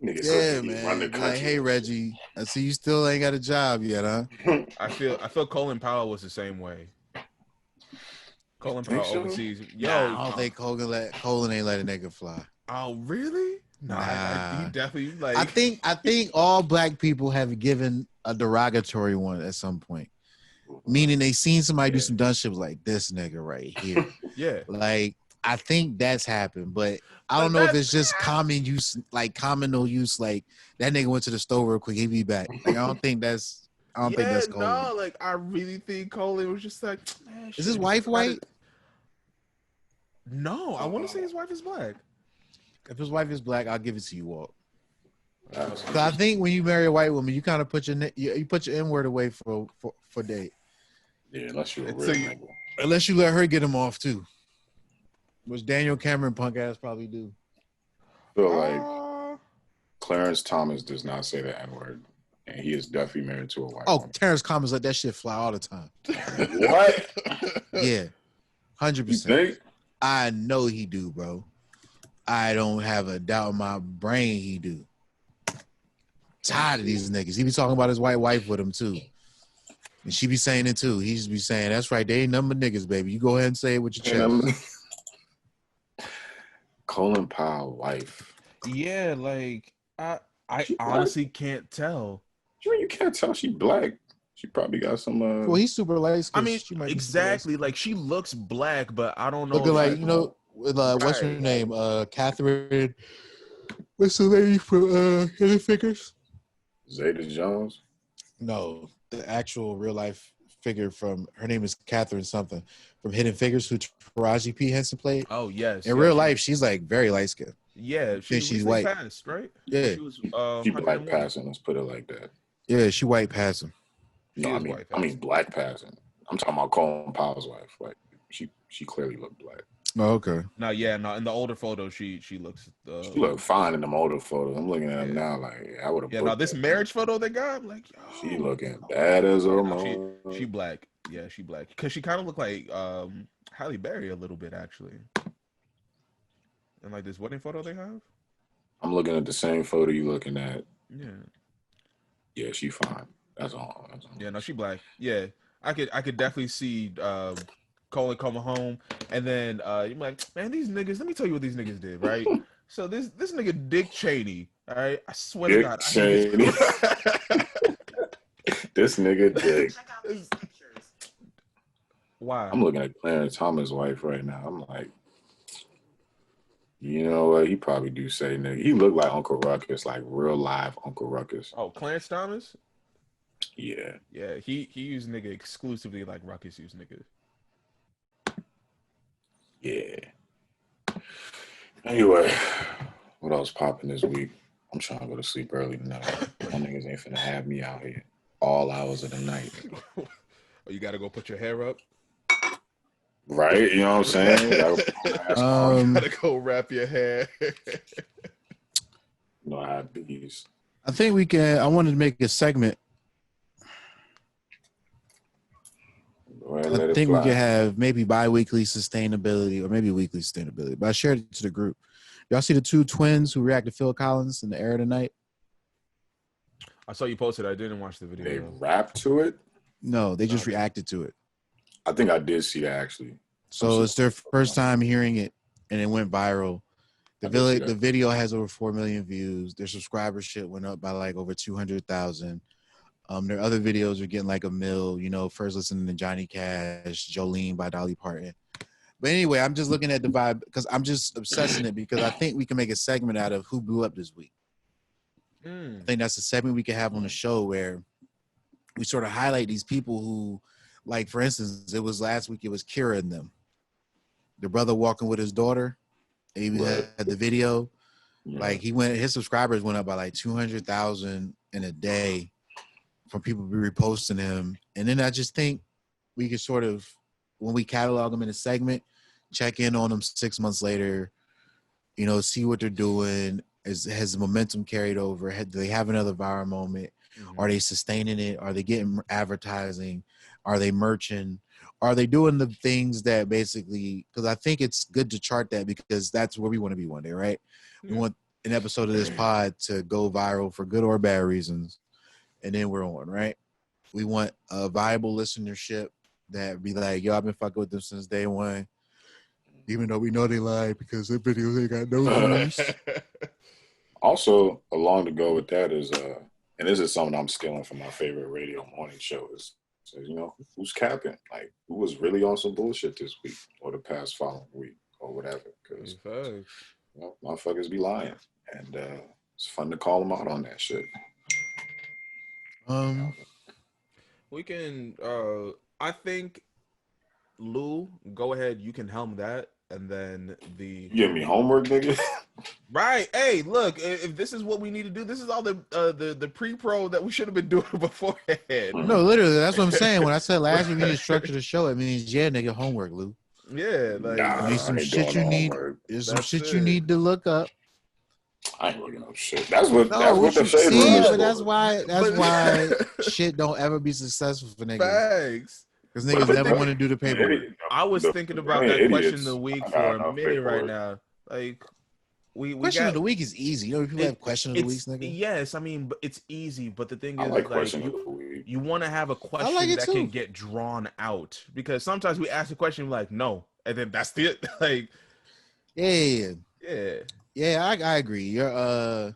Nigga Yeah, said he run man. the Be like, country. hey Reggie, I see you still ain't got a job yet, huh? I feel Colin Powell was the same way. Colin Think Powell so? overseas. Nah, I don't think Colin ain't let a nigga fly. Oh really? No, he Nah. definitely like. I think all black people have given a derogatory one at some point. Meaning they seen somebody do some dumb shit like this nigga right here. Yeah. Like, I think that's happened, but I don't know if it's just common use, like communal use, like that nigga went to the store real quick, he'll be back. Like, I don't think that's Colin. No, like I really think Colin was just like, man, Is his wife white? No, I want to say his wife is black. If his wife is black, I'll give it to you, Walt. Because I think when you marry a white woman, you kind of put your N-word away for date. Yeah, unless you're a real nigga. Unless you let her get him off too, which Daniel Cameron punk ass probably do. I feel like Clarence Thomas does not say the N-word, and he is definitely married to a white woman. Terrence Thomas let that shit fly all the time. What? Yeah, 100%. I know he do, bro. I don't have a doubt in my brain he do. Tired of these niggas. He be talking about his white wife with him too. And she be saying it too. He just be saying, that's right, they ain't number niggas, baby. You go ahead and say it with your chest. Colin Powell wife. Yeah, like I honestly can't tell. You can't tell she black. She probably got some well, he's super light. I mean, exactly. Like she looks black, but I don't know. Looking like, you know, with what's her name? Catherine. What's the lady from Hidden Figures? Zeta Jones? No, the actual real life figure from her name is Catherine something from Hidden Figures, who Taraji P. Henson played. Oh yes. In real life, she's like very light skinned. Yeah, she's white. Passed, right? Yeah, she was. She black passing. Let's put it like that. Yeah, she white passing. No, I mean black passing. I'm talking about Colin Powell's wife. Like she clearly looked black. Oh, okay. No, in the older photos, she looks. She looked fine in them older photos. I'm looking at them now, like I would have. Yeah, now this marriage photo they got, like, she looking bad as a mom. She black. Yeah, she black. Because she kind of looked like Halle Berry a little bit actually. And like this wedding photo they have. I'm looking at the same photo you looking at. Yeah. Yeah, she fine. That's all. Yeah, no, she black. Yeah, I could definitely see Colin coming home, and then you're like, man, these niggas. Let me tell you what these niggas did, right? So this nigga Dick Cheney, all right. I swear to God, Cheney. This nigga Dick. Why? I'm looking at Clarence Thomas' wife right now. I'm like, you know what? He probably do say nigga. He looked like Uncle Ruckus, like real live Uncle Ruckus. Oh, Clarence Thomas? Yeah. Yeah, he used nigga exclusively like Ruckus used nigga. Yeah. Anyway, what else popping this week? I'm trying to go to sleep early tonight. My niggas ain't finna have me out here all hours of the night. Oh, you gotta go put your hair up? Right? You know what I'm saying? Gotta go wrap your hair. No, I have bees. I think we can. I wanted to make a segment. I think we could have maybe bi-weekly sustainability or maybe weekly sustainability. But I shared it to the group. Y'all see the two twins who reacted to Phil Collins in the air tonight? I saw you posted. I didn't watch the video. They rapped to it? No, they just reacted to it. I think I did see that actually. So it's their first time hearing it, and it went viral. The video has over 4 million views. Their subscribership went up by like over 200,000. Their other videos are getting like 1 million. You know, first listening to Johnny Cash, Jolene by Dolly Parton. But anyway, I'm just looking at the vibe because I'm just obsessing it because I think we can make a segment out of who blew up this week. I think that's a segment we can have on the show where we sort of highlight these people who, like, for instance, it was last week, it was Kira and them. The brother walking with his daughter. He had the video. Yeah. Like, his subscribers went up by like 200,000 in a day from people reposting him. And then I just think we could sort of, when we catalog them in a segment, check in on them 6 months later, you know, see what they're doing. Has the momentum carried over? Do they have another viral moment? Mm-hmm. Are they sustaining it? Are they getting advertising? Are they merching? Are they doing the things that basically, because I think it's good to chart that because that's where we want to be one day, right? We want an episode of this pod to go viral for good or bad reasons. And then we're on, right? We want a viable listenership that be like, yo, I've been fucking with them since day one. Even though we know they lied because their videos ain't got no views. Also, along to go with that is, and this is something I'm stealing from my favorite radio morning show is, you know, who's capping? Like, who was really on some bullshit this week or the past following week or whatever? Because you know, motherfuckers be lying, and it's fun to call them out on that shit. We can. I think Lou, go ahead. You can helm that, and then You give me homework, nigga. Right. Hey, look. If this is what we need to do, this is all the pre-pro that we should have been doing beforehand. No, literally, that's what I'm saying. When I said last week we need to structure the show, it means nigga, homework, Lou. Yeah, like there's some shit you need. There's some shit you need to look up. I ain't looking up shit. That's what the shade see, room is. But that's why shit don't ever be successful for niggas. Facts. Because niggas never want to do the paperwork. I was thinking about that question of the week for a minute right now. Like, question of the week is easy. You know, people have question of the weeks, nigga. Yes, I mean, it's easy, but the thing is, like you want to have a question that can get drawn out because sometimes we ask a question like no, and then that's it. Like, yeah, I agree. You're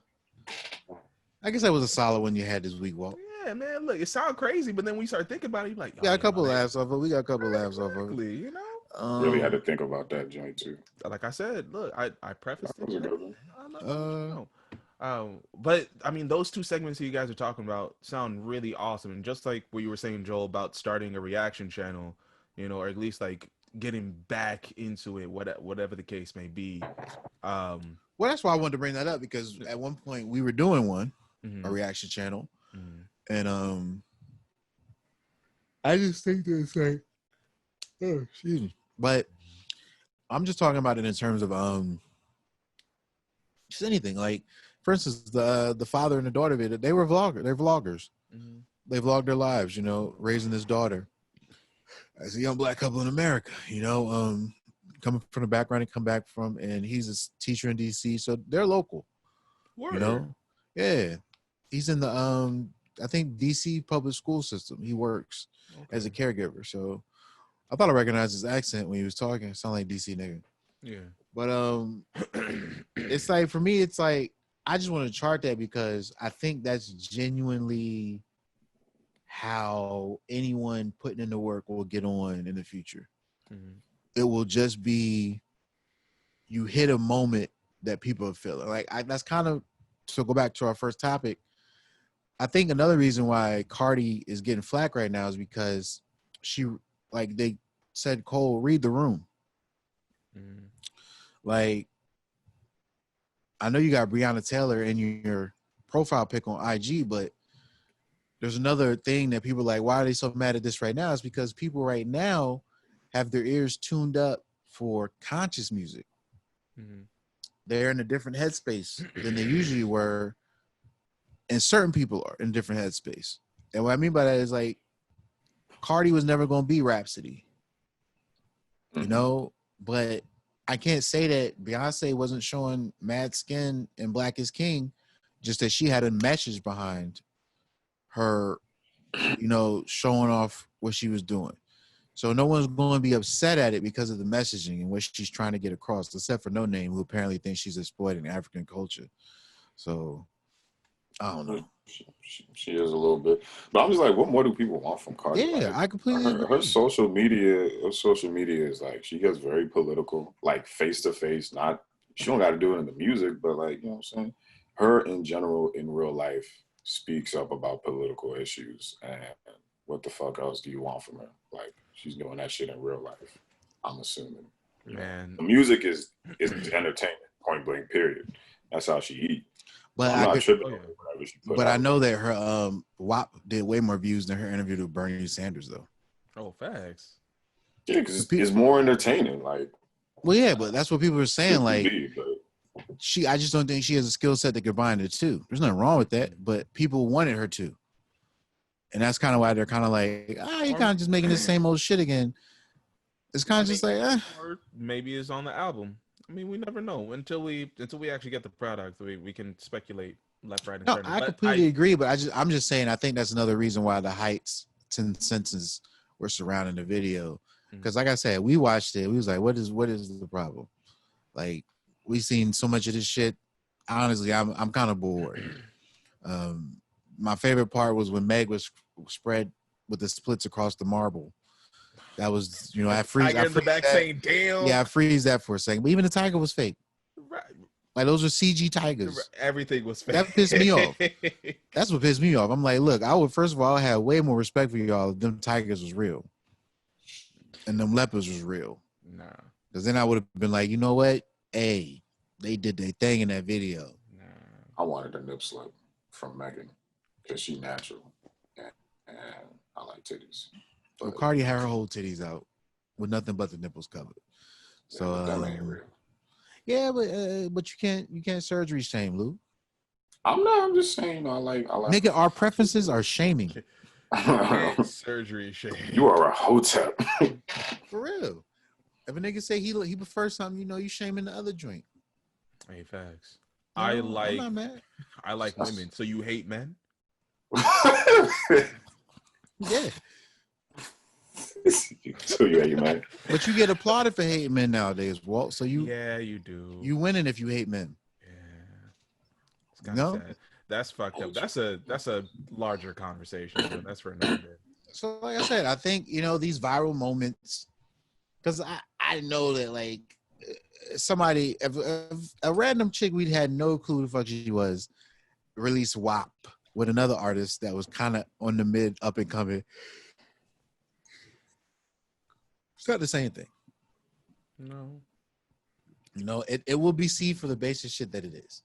I guess that was a solid one you had this week, Walt. Yeah, man. Look, it sounds crazy, but then we start thinking about it, you're like, got a couple laughs off of it. We got a couple laughs off of it. You know. Really had to think about that joint too. Like I said, look, I prefaced it. But I mean, those two segments that you guys are talking about sound really awesome, and just like what you were saying, Joel, about starting a reaction channel, you know, or at least like getting back into it, whatever the case may be. Well, that's why I wanted to bring that up because at one point we were doing one, a reaction channel, and I just think that it's like, oh, excuse me. But I'm just talking about it in terms of just anything. Like, for instance, the father and the daughter of it, they were vloggers. They're vloggers. They vlogged their lives, you know, raising this daughter as a young black couple in America, you know, coming from the background and come back from, and he's a teacher in DC, so they're local. Word. You know, yeah, he's in the I think DC public school system. He works as a caregiver, so. I thought I recognized his accent when he was talking. It sounded like DC nigga. Yeah. But it's like for me, it's like I just want to chart that because I think that's genuinely how anyone putting in the work will get on in the future. It will just be you hit a moment that people are feeling. Like that's kind of to go back to our first topic. I think another reason why Cardi is getting flack right now is because she. Like they said, Cole, read the room. Like, I know you got Breonna Taylor in your profile pic on IG, but there's another thing that people are like, why are they so mad at this right now? It's because people right now have their ears tuned up for conscious music. They're in a different headspace than they usually were. And certain people are in a different headspace. And what I mean by that is like, Cardi was never going to be Rhapsody, you know, but I can't say that Beyonce wasn't showing mad skin and Black is King, just that she had a message behind her, you know, showing off what she was doing. So no one's going to be upset at it because of the messaging and what she's trying to get across, except for No Name, who apparently thinks she's exploiting African culture. So I don't know. She is a little bit, but I'm just like, what more do people want from Cardi? Yeah, like, I completely agree. Her social media is like she gets very political, like face to face. Not she don't got to do it in the music, but like you know what I'm saying. Her in general in real life speaks up about political issues, and what the fuck else do you want from her? Like she's doing that shit in real life. I'm assuming. Man, the music is entertainment. Point blank. Period. That's how she eat. But I know that her WAP did way more views than her interview with Bernie Sanders, though. Oh, facts. Yeah, because it's more entertaining. Like, well, yeah, but that's what people are saying. Like, I just don't think she has a skill set that could combine the two. There's nothing wrong with that, but people wanted her to. And that's kind of why they're kind of like, you kind of just making the same old shit again. It's kind of just like, or maybe it's on the album. I mean, we never know until we actually get the product. We can speculate left, right, and No, center. I But completely agree, but I'm just saying I think that's another reason why the heights and senses were surrounding the video. Because like I said, we watched it, we was like, what is the problem? Like, we seen so much of this shit. Honestly, I'm kind of bored. My favorite part was when Meg was spread with the splits across the marble. That was, I freeze. Tiger in the back that. saying, "Damn." Yeah, I freeze that for a second. But even the tiger was fake. Right. Like, those were CG tigers. Everything was fake. That pissed me off. That's what pissed me off. I'm like, look, I would first of all have way more respect for y'all if them tigers was real, and them leopards was real. Nah. Because then I would have been like, you know what? Hey, they did their thing in that video. Nah. I wanted a nip slip from Megan because she natural and I like titties. Well, Cardi had her whole titties out with nothing but the nipples covered. So that ain't real. Yeah, but you can't surgery shame, Lou. I'm not. I'm just saying. I like. Nigga, our preferences are shaming. Surgery shame. You are a hotep. For real. If a nigga say he prefers something, you shaming the other joint. Hey, facts. I'm not mad. I like women, so you hate men? Yeah. So yeah, you man. But you get applauded for hating men nowadays, Walt. So you you do. You winning if you hate men. Yeah. It's kind of sad. That's fucked up. That's a larger conversation. So that's for another day. So like I said, I think these viral moments, because I know that like somebody, if a random chick we'd had no clue who the fuck she was, released WAP with another artist that was kind of on the mid up and coming. It's not the same thing. No. It will be seen for the basic shit that it is.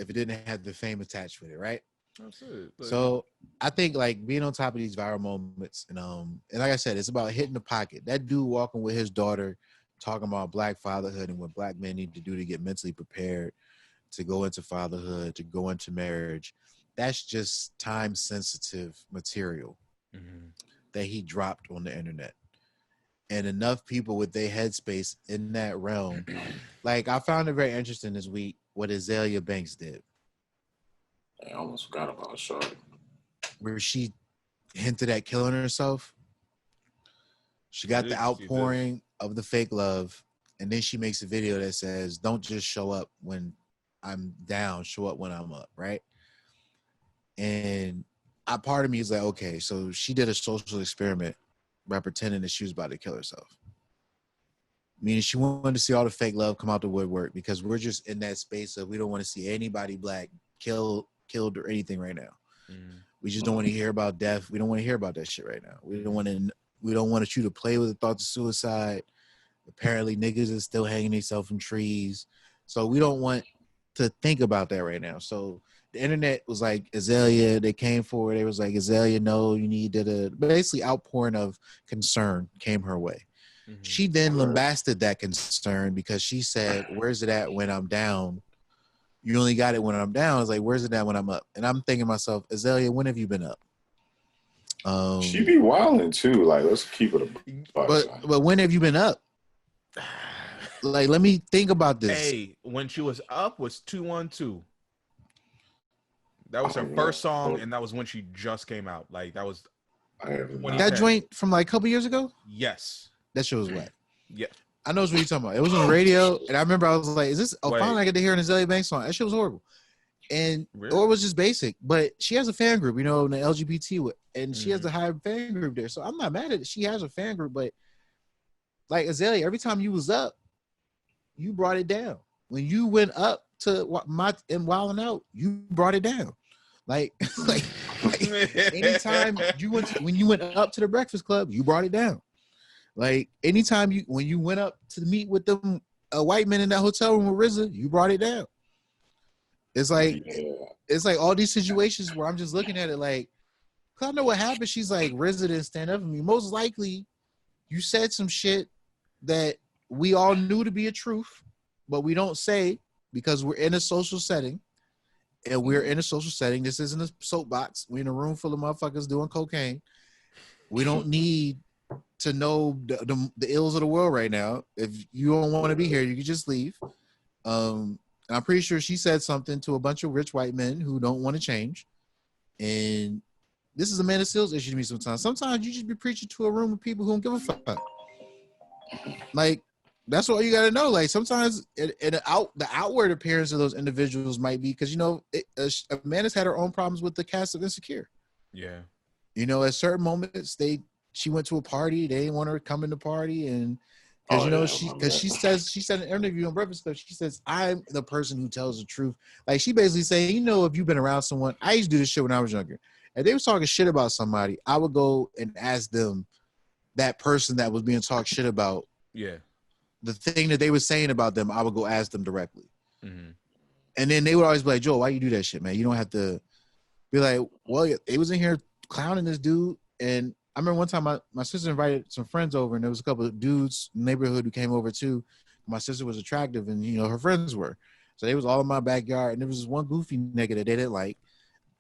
If it didn't have the fame attached with it, right? That's it. So I think like being on top of these viral moments, and like I said, it's about hitting the pocket. That dude walking with his daughter, talking about Black fatherhood and what Black men need to do to get mentally prepared to go into fatherhood, to go into marriage. That's just time sensitive material that he dropped on the internet. And enough people with their headspace in that realm. Like, I found it very interesting this week what Azealia Banks did. I almost forgot about Shorty. Where she hinted at killing herself. She got the outpouring of the fake love. And then she makes a video that says, don't just show up when I'm down, show up when I'm up, right? And part of me is like, okay, so she did a social experiment by pretending that she was about to kill herself. Meaning she wanted to see all the fake love come out the woodwork because we're just in that space of we don't want to see anybody Black killed or anything right now. We just don't want to hear about death. We don't want to hear about that shit right now. We don't want you to play with the thoughts of suicide. Apparently niggas are still hanging themselves from trees. So we don't want to think about that right now. So the internet was like, Azealia, they came for her. They was like, Azealia, no, you need to. Basically, outpouring of concern came her way. She then lambasted that concern because she said, where's it at when I'm down? You only got it when I'm down. It's like, where's it at when I'm up? And I'm thinking to myself, Azealia, when have you been up? She be wilding too. Like, let's keep it a but when have you been up? Like, let me think about this. Hey, when she was up was 212. That was her first song, and that was when she just came out. Like, that was that joint from like a couple years ago. Yes, that shit was whack. Yeah, I know what you're talking about. It was on the radio, and I remember I was like, "Is this?" Oh, finally I get to hear an Azealia Banks song. That shit was horrible, and or it was just basic. But she has a fan group, in the LGBT, and she has a high fan group there. So I'm not mad at it. She has a fan group, but like Azealia, every time you was up, you brought it down. When you went up to and wilding out, you brought it down. Like anytime when you went up to the Breakfast Club, you brought it down. Like anytime when you went up to meet with them white men in that hotel room with RZA, you brought it down. It's like all these situations where I'm just looking at it like, cause I know what happened. She's like, RZA didn't stand up for me. Most likely, you said some shit that we all knew to be a truth, but we don't say because we're in a social setting. and we're in a social setting. This isn't a soapbox. We're in a room full of motherfuckers doing cocaine. We don't need to know the ills of the world right now. If you don't want to be here, you can just leave. I'm pretty sure she said something to a bunch of rich white men who don't want to change. And this is a man of steel's issue to me sometimes. Sometimes you just be preaching to a room of people who don't give a fuck. Like, that's what you got to know. Like, sometimes the outward appearance of those individuals might be because, a man has had her own problems with the cast of Insecure. Yeah. At certain moments, she went to a party. They didn't want her to come in the party. And because, she said in an interview on Breakfast Club, she says, I'm the person who tells the truth. Like, she basically saying, if you've been around someone, I used to do this shit when I was younger. If they was talking shit about somebody, I would go and ask them, that person that was being talked shit about. Yeah. The thing that they were saying about them, I would go ask them directly. Mm-hmm. And then they would always be like, Joe, why you do that shit, man? You don't have to be like, well, they was in here clowning this dude. And I remember one time my sister invited some friends over, and there was a couple of dudes in the neighborhood who came over too. My sister was attractive, and her friends were. So they was all in my backyard, and there was this one goofy nigga that they didn't like.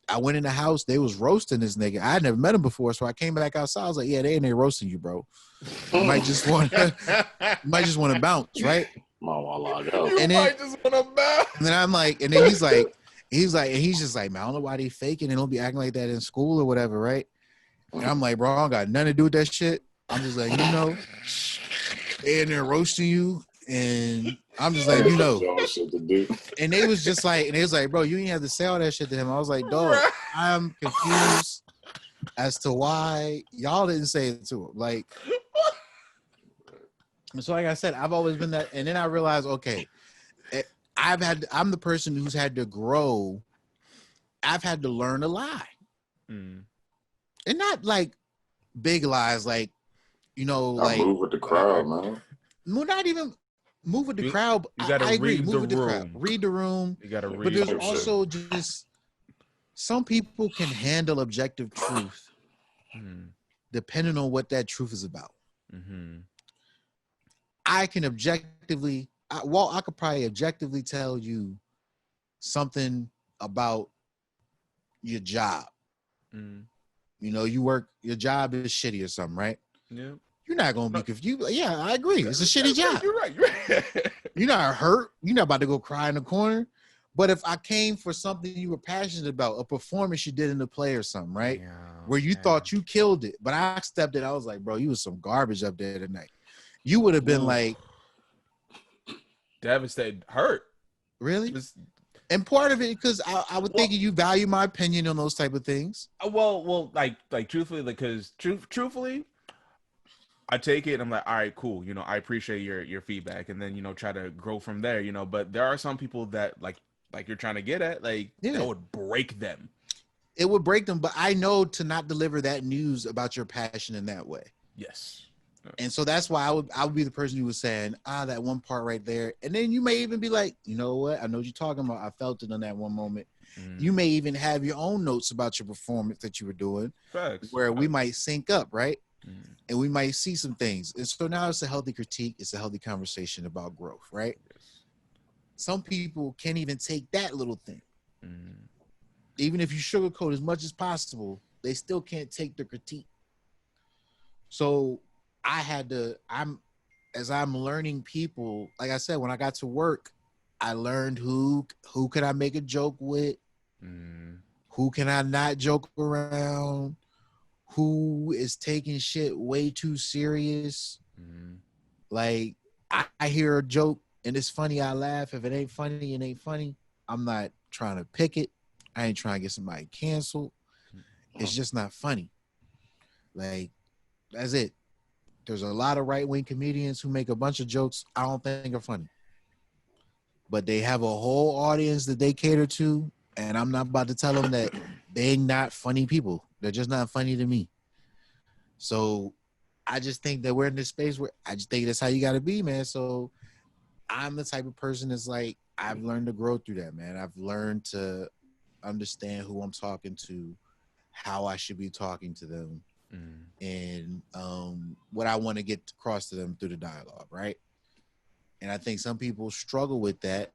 I went in the house, they was roasting this nigga. I had never met him before, so I came back outside. I was like, yeah, they in there roasting you, bro. You might just want to bounce, right? And might just want to bounce. And then I'm like, and then he's just like, man, I don't know why they faking and don't be acting like that in school or whatever, right? And I'm like, bro, I don't got nothing to do with that shit. I'm just like, they in there roasting you, and I'm just like, and they was just like, and they was like, bro, you didn't have to say all that shit to him. I was like, dog, I'm confused as to why y'all didn't say it to him. Like, so like I said, I've always been that, and then I realized, okay, I'm the person who's had to grow. I've had to learn to lie. And not like big lies, like, like move with the crowd, man. No, not even move with the crowd. You gotta read the room. Read the room. You gotta read. But there's also just some people can handle objective truth, depending on what that truth is about. I can objectively, I could probably objectively tell you something about your job. Your job is shitty or something, right? Yeah. You're not going to be confused. Yeah, I agree. It's a shitty job. You're right. You're not hurt. You're not about to go cry in the corner. But if I came for something you were passionate about, a performance you did in the play or something, right? Yeah, where you thought you killed it, but I stepped in, I was like, bro, you was some garbage up there tonight. You would have been like, devastated, hurt. Really? And part of it, because I would think you value my opinion on those type of things. Well, like truthfully, because truthfully, I take it and I'm like, all right, cool. I appreciate your feedback, and then try to grow from there. But there are some people that like you're trying to get at, like that would break them. It would break them, but I know to not deliver that news about your passion in that way. Yes. And so that's why I would be the person who was saying, that one part right there. And then you may even be like, you know what? I know what you're talking about. I felt it in that one moment. You may even have your own notes about your performance that you were doing. Facts. Where we might sync up, right? And we might see some things. And so now it's a healthy critique. It's a healthy conversation about growth, right? Yes. Some people can't even take that little thing. Even if you sugarcoat as much as possible, they still can't take the critique. So as I'm learning people, like I said, when I got to work, I learned who can I make a joke with, who can I not joke around, who is taking shit way too serious. Like I hear a joke and it's funny, I laugh. If it ain't funny, it ain't funny. I'm not trying to pick it. I ain't trying to get somebody canceled. It's just not funny. Like, that's it. There's a lot of right-wing comedians who make a bunch of jokes I don't think are funny. But they have a whole audience that they cater to, and I'm not about to tell them that they're not funny people. They're just not funny to me. So I just think that we're in this space where I just think that's how you got to be, man. So I'm the type of person that's like, I've learned to grow through that, man. I've learned to understand who I'm talking to, how I should be talking to them, and what I want to get across to them through the dialogue, right? And I think some people struggle with that.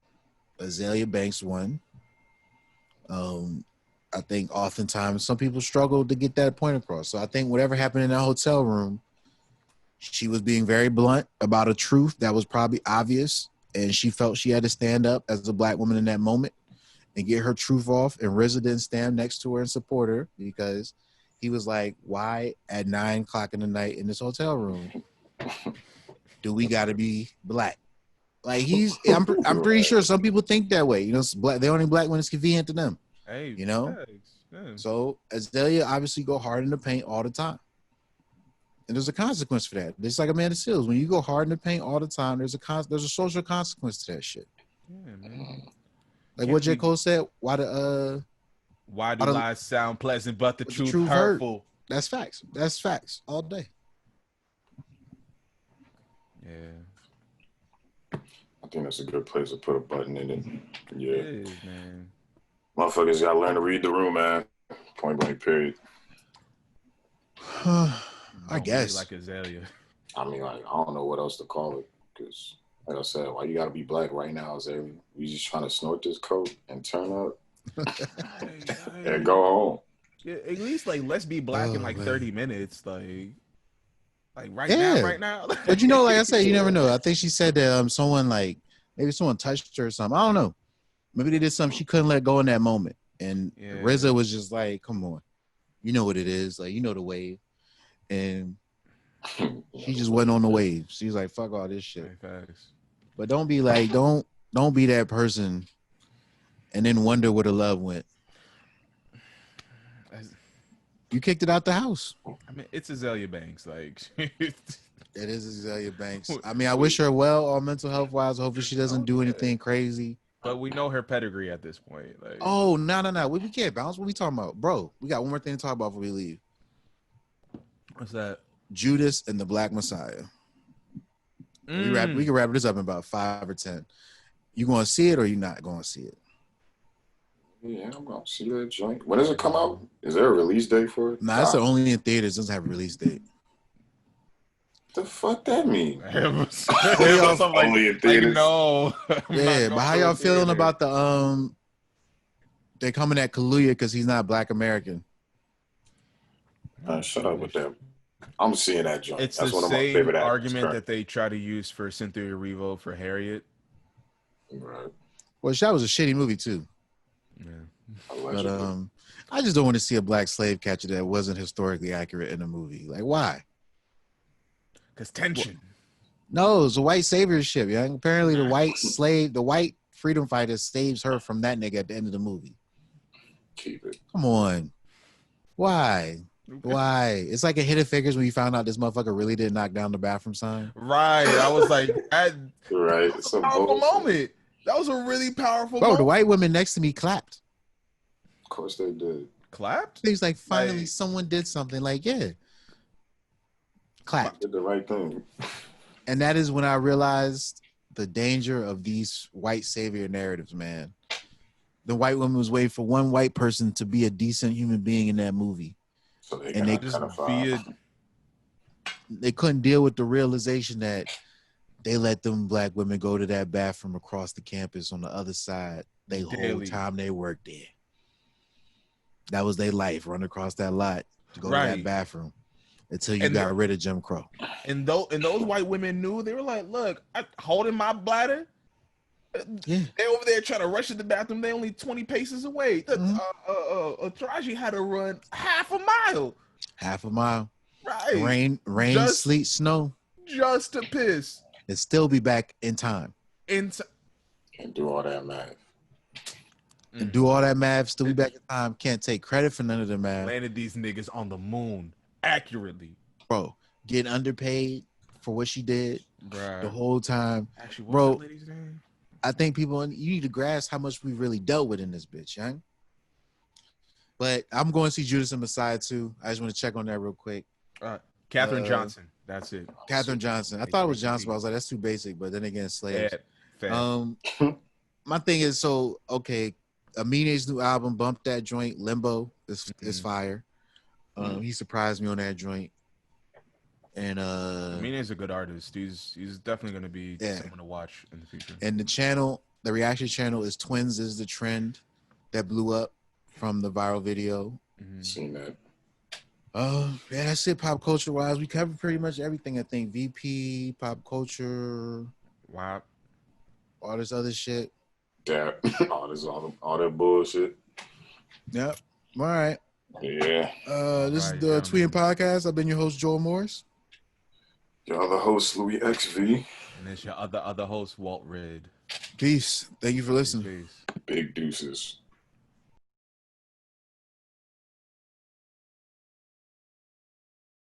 Azealia Banks one. I think oftentimes some people struggle to get that point across. So I think whatever happened in that hotel room, she was being very blunt about a truth that was probably obvious, and she felt she had to stand up as a black woman in that moment and get her truth off. And RZA didn't stand next to her and support her because he was like, "Why at 9 o'clock in the night in this hotel room do we got to be black?" Like I'm pretty sure some people think that way. You know, black, the only black when it's convenient to them. Hey, You know, yeah. so Azealia obviously go hard in the paint all the time, and there's a consequence for that. It's like Amanda Seales. When you go hard in the paint all the time, there's a social consequence to that shit. Yeah, man. Like what J. Cole said, why do lies sound pleasant, but the truth hurtful? Hurt. That's facts. That's facts all day. Yeah. I think that's a good place to put a button in it. Yeah. It is, man. Motherfuckers gotta learn to read the room, man. Point blank, period. I guess. Really like Azealia. I mean, like, I don't know what else to call it. Because, like I said, why you gotta be black right now, Azealia? You just trying to snort this coke and turn up and go home. Yeah, at least, like, let's be black in, like, 30 minutes. Like right now. But, you know, like I said, you never know. I think she said that someone, like, maybe someone touched her or something. I don't know. Maybe they did something she couldn't let go in that moment. And RZA was just like, come on. You know what it is. Like, you know the wave. And she just wasn't on the wave. She was like, fuck all this shit. But don't be like, don't be that person and then wonder where the love went. You kicked it out the house. I mean, it's Azealia Banks. Like, it is Azealia Banks. I mean, I wish her well, all mental health wise. Hopefully, she doesn't do anything crazy. But we know her pedigree at this point. Like, oh no, we can't bounce. What we talking about, bro? We got one more thing to talk about before we leave. What's that? Judas and the Black Messiah. We can wrap this up in about 5 or 10. You going to see it or you not going to see it? Yeah, I'm going to see that joint. When does it come out? Is there a release date for it? Nah, it's only in theaters. It doesn't have a release date. The fuck that mean? Only in theaters. Like, no. Yeah, but how y'all feeling about the they're coming at Kaluuya because he's not Black American? Shut up with that. I'm seeing that joint. It's That's the one of my same favorite argument that they try to use for Cynthia Erivo for Harriet. Right. Well, that was a shitty movie too. Yeah. But I just don't want to see a black slave catcher that wasn't historically accurate in a movie. Like, why? Because tension. No, it's a white savior ship, young. Apparently, the white freedom fighter saves her from that nigga at the end of the movie. Keep it. Come on. Why? Why? It's like a hit of figures when you found out this motherfucker really did knock down the bathroom sign. Right. I was like, right. It's a powerful moment. That was a really powerful moment. The white women next to me clapped. Of course they did. Clapped? He was like, finally someone did something. Like, yeah. Clapped. Did the right thing. And that is when I realized the danger of these white savior narratives, man. The white woman was waiting for one white person to be a decent human being in that movie. So they just they couldn't deal with the realization that they let them black women go to that bathroom across the campus on the other side the whole time they worked there. That was their life, run across that lot to go to that bathroom until you got rid of Jim Crow. And those white women knew. They were like, look, I'm holding my bladder. Yeah. They're over there trying to rush to the bathroom. They're only 20 paces away. Taraji had to run half a mile. Half a mile. Right. Rain, sleet, snow. Just to piss. And still be back in time. And do all that math. And do all that math, still be back in time. Can't take credit for none of the math. Landed these niggas on the moon accurately. Bro, getting underpaid for what she did the whole time. Actually, bro, that lady's name? I think you need to grasp how much we really dealt with in this bitch, young. But I'm going to see Judas and Messiah too. I just want to check on that real quick. Katherine Johnson. That's it. Katherine Johnson. I thought it was Johnson, but I was like, that's too basic. But then again, slaves. My thing is, okay, Amine's new album, Bump That Joint, Limbo, is fire. He surprised me on that joint. And Amine's a good artist. He's definitely going to be someone to watch in the future. And the reaction channel is Twins is the Trend that blew up. from the viral video. Seen that. Yeah, that's it. Pop culture wise, we covered pretty much everything. I think VP, pop culture, Wow. all this other shit. That all that bullshit. Yep. All right. Yeah. This is right, the gentlemen. TWEOM podcast. I've been your host, Joel Morris. Your other host, Louis XV. And it's your other host, Walt Red. Peace. Thank you for listening. Peace. Big deuces.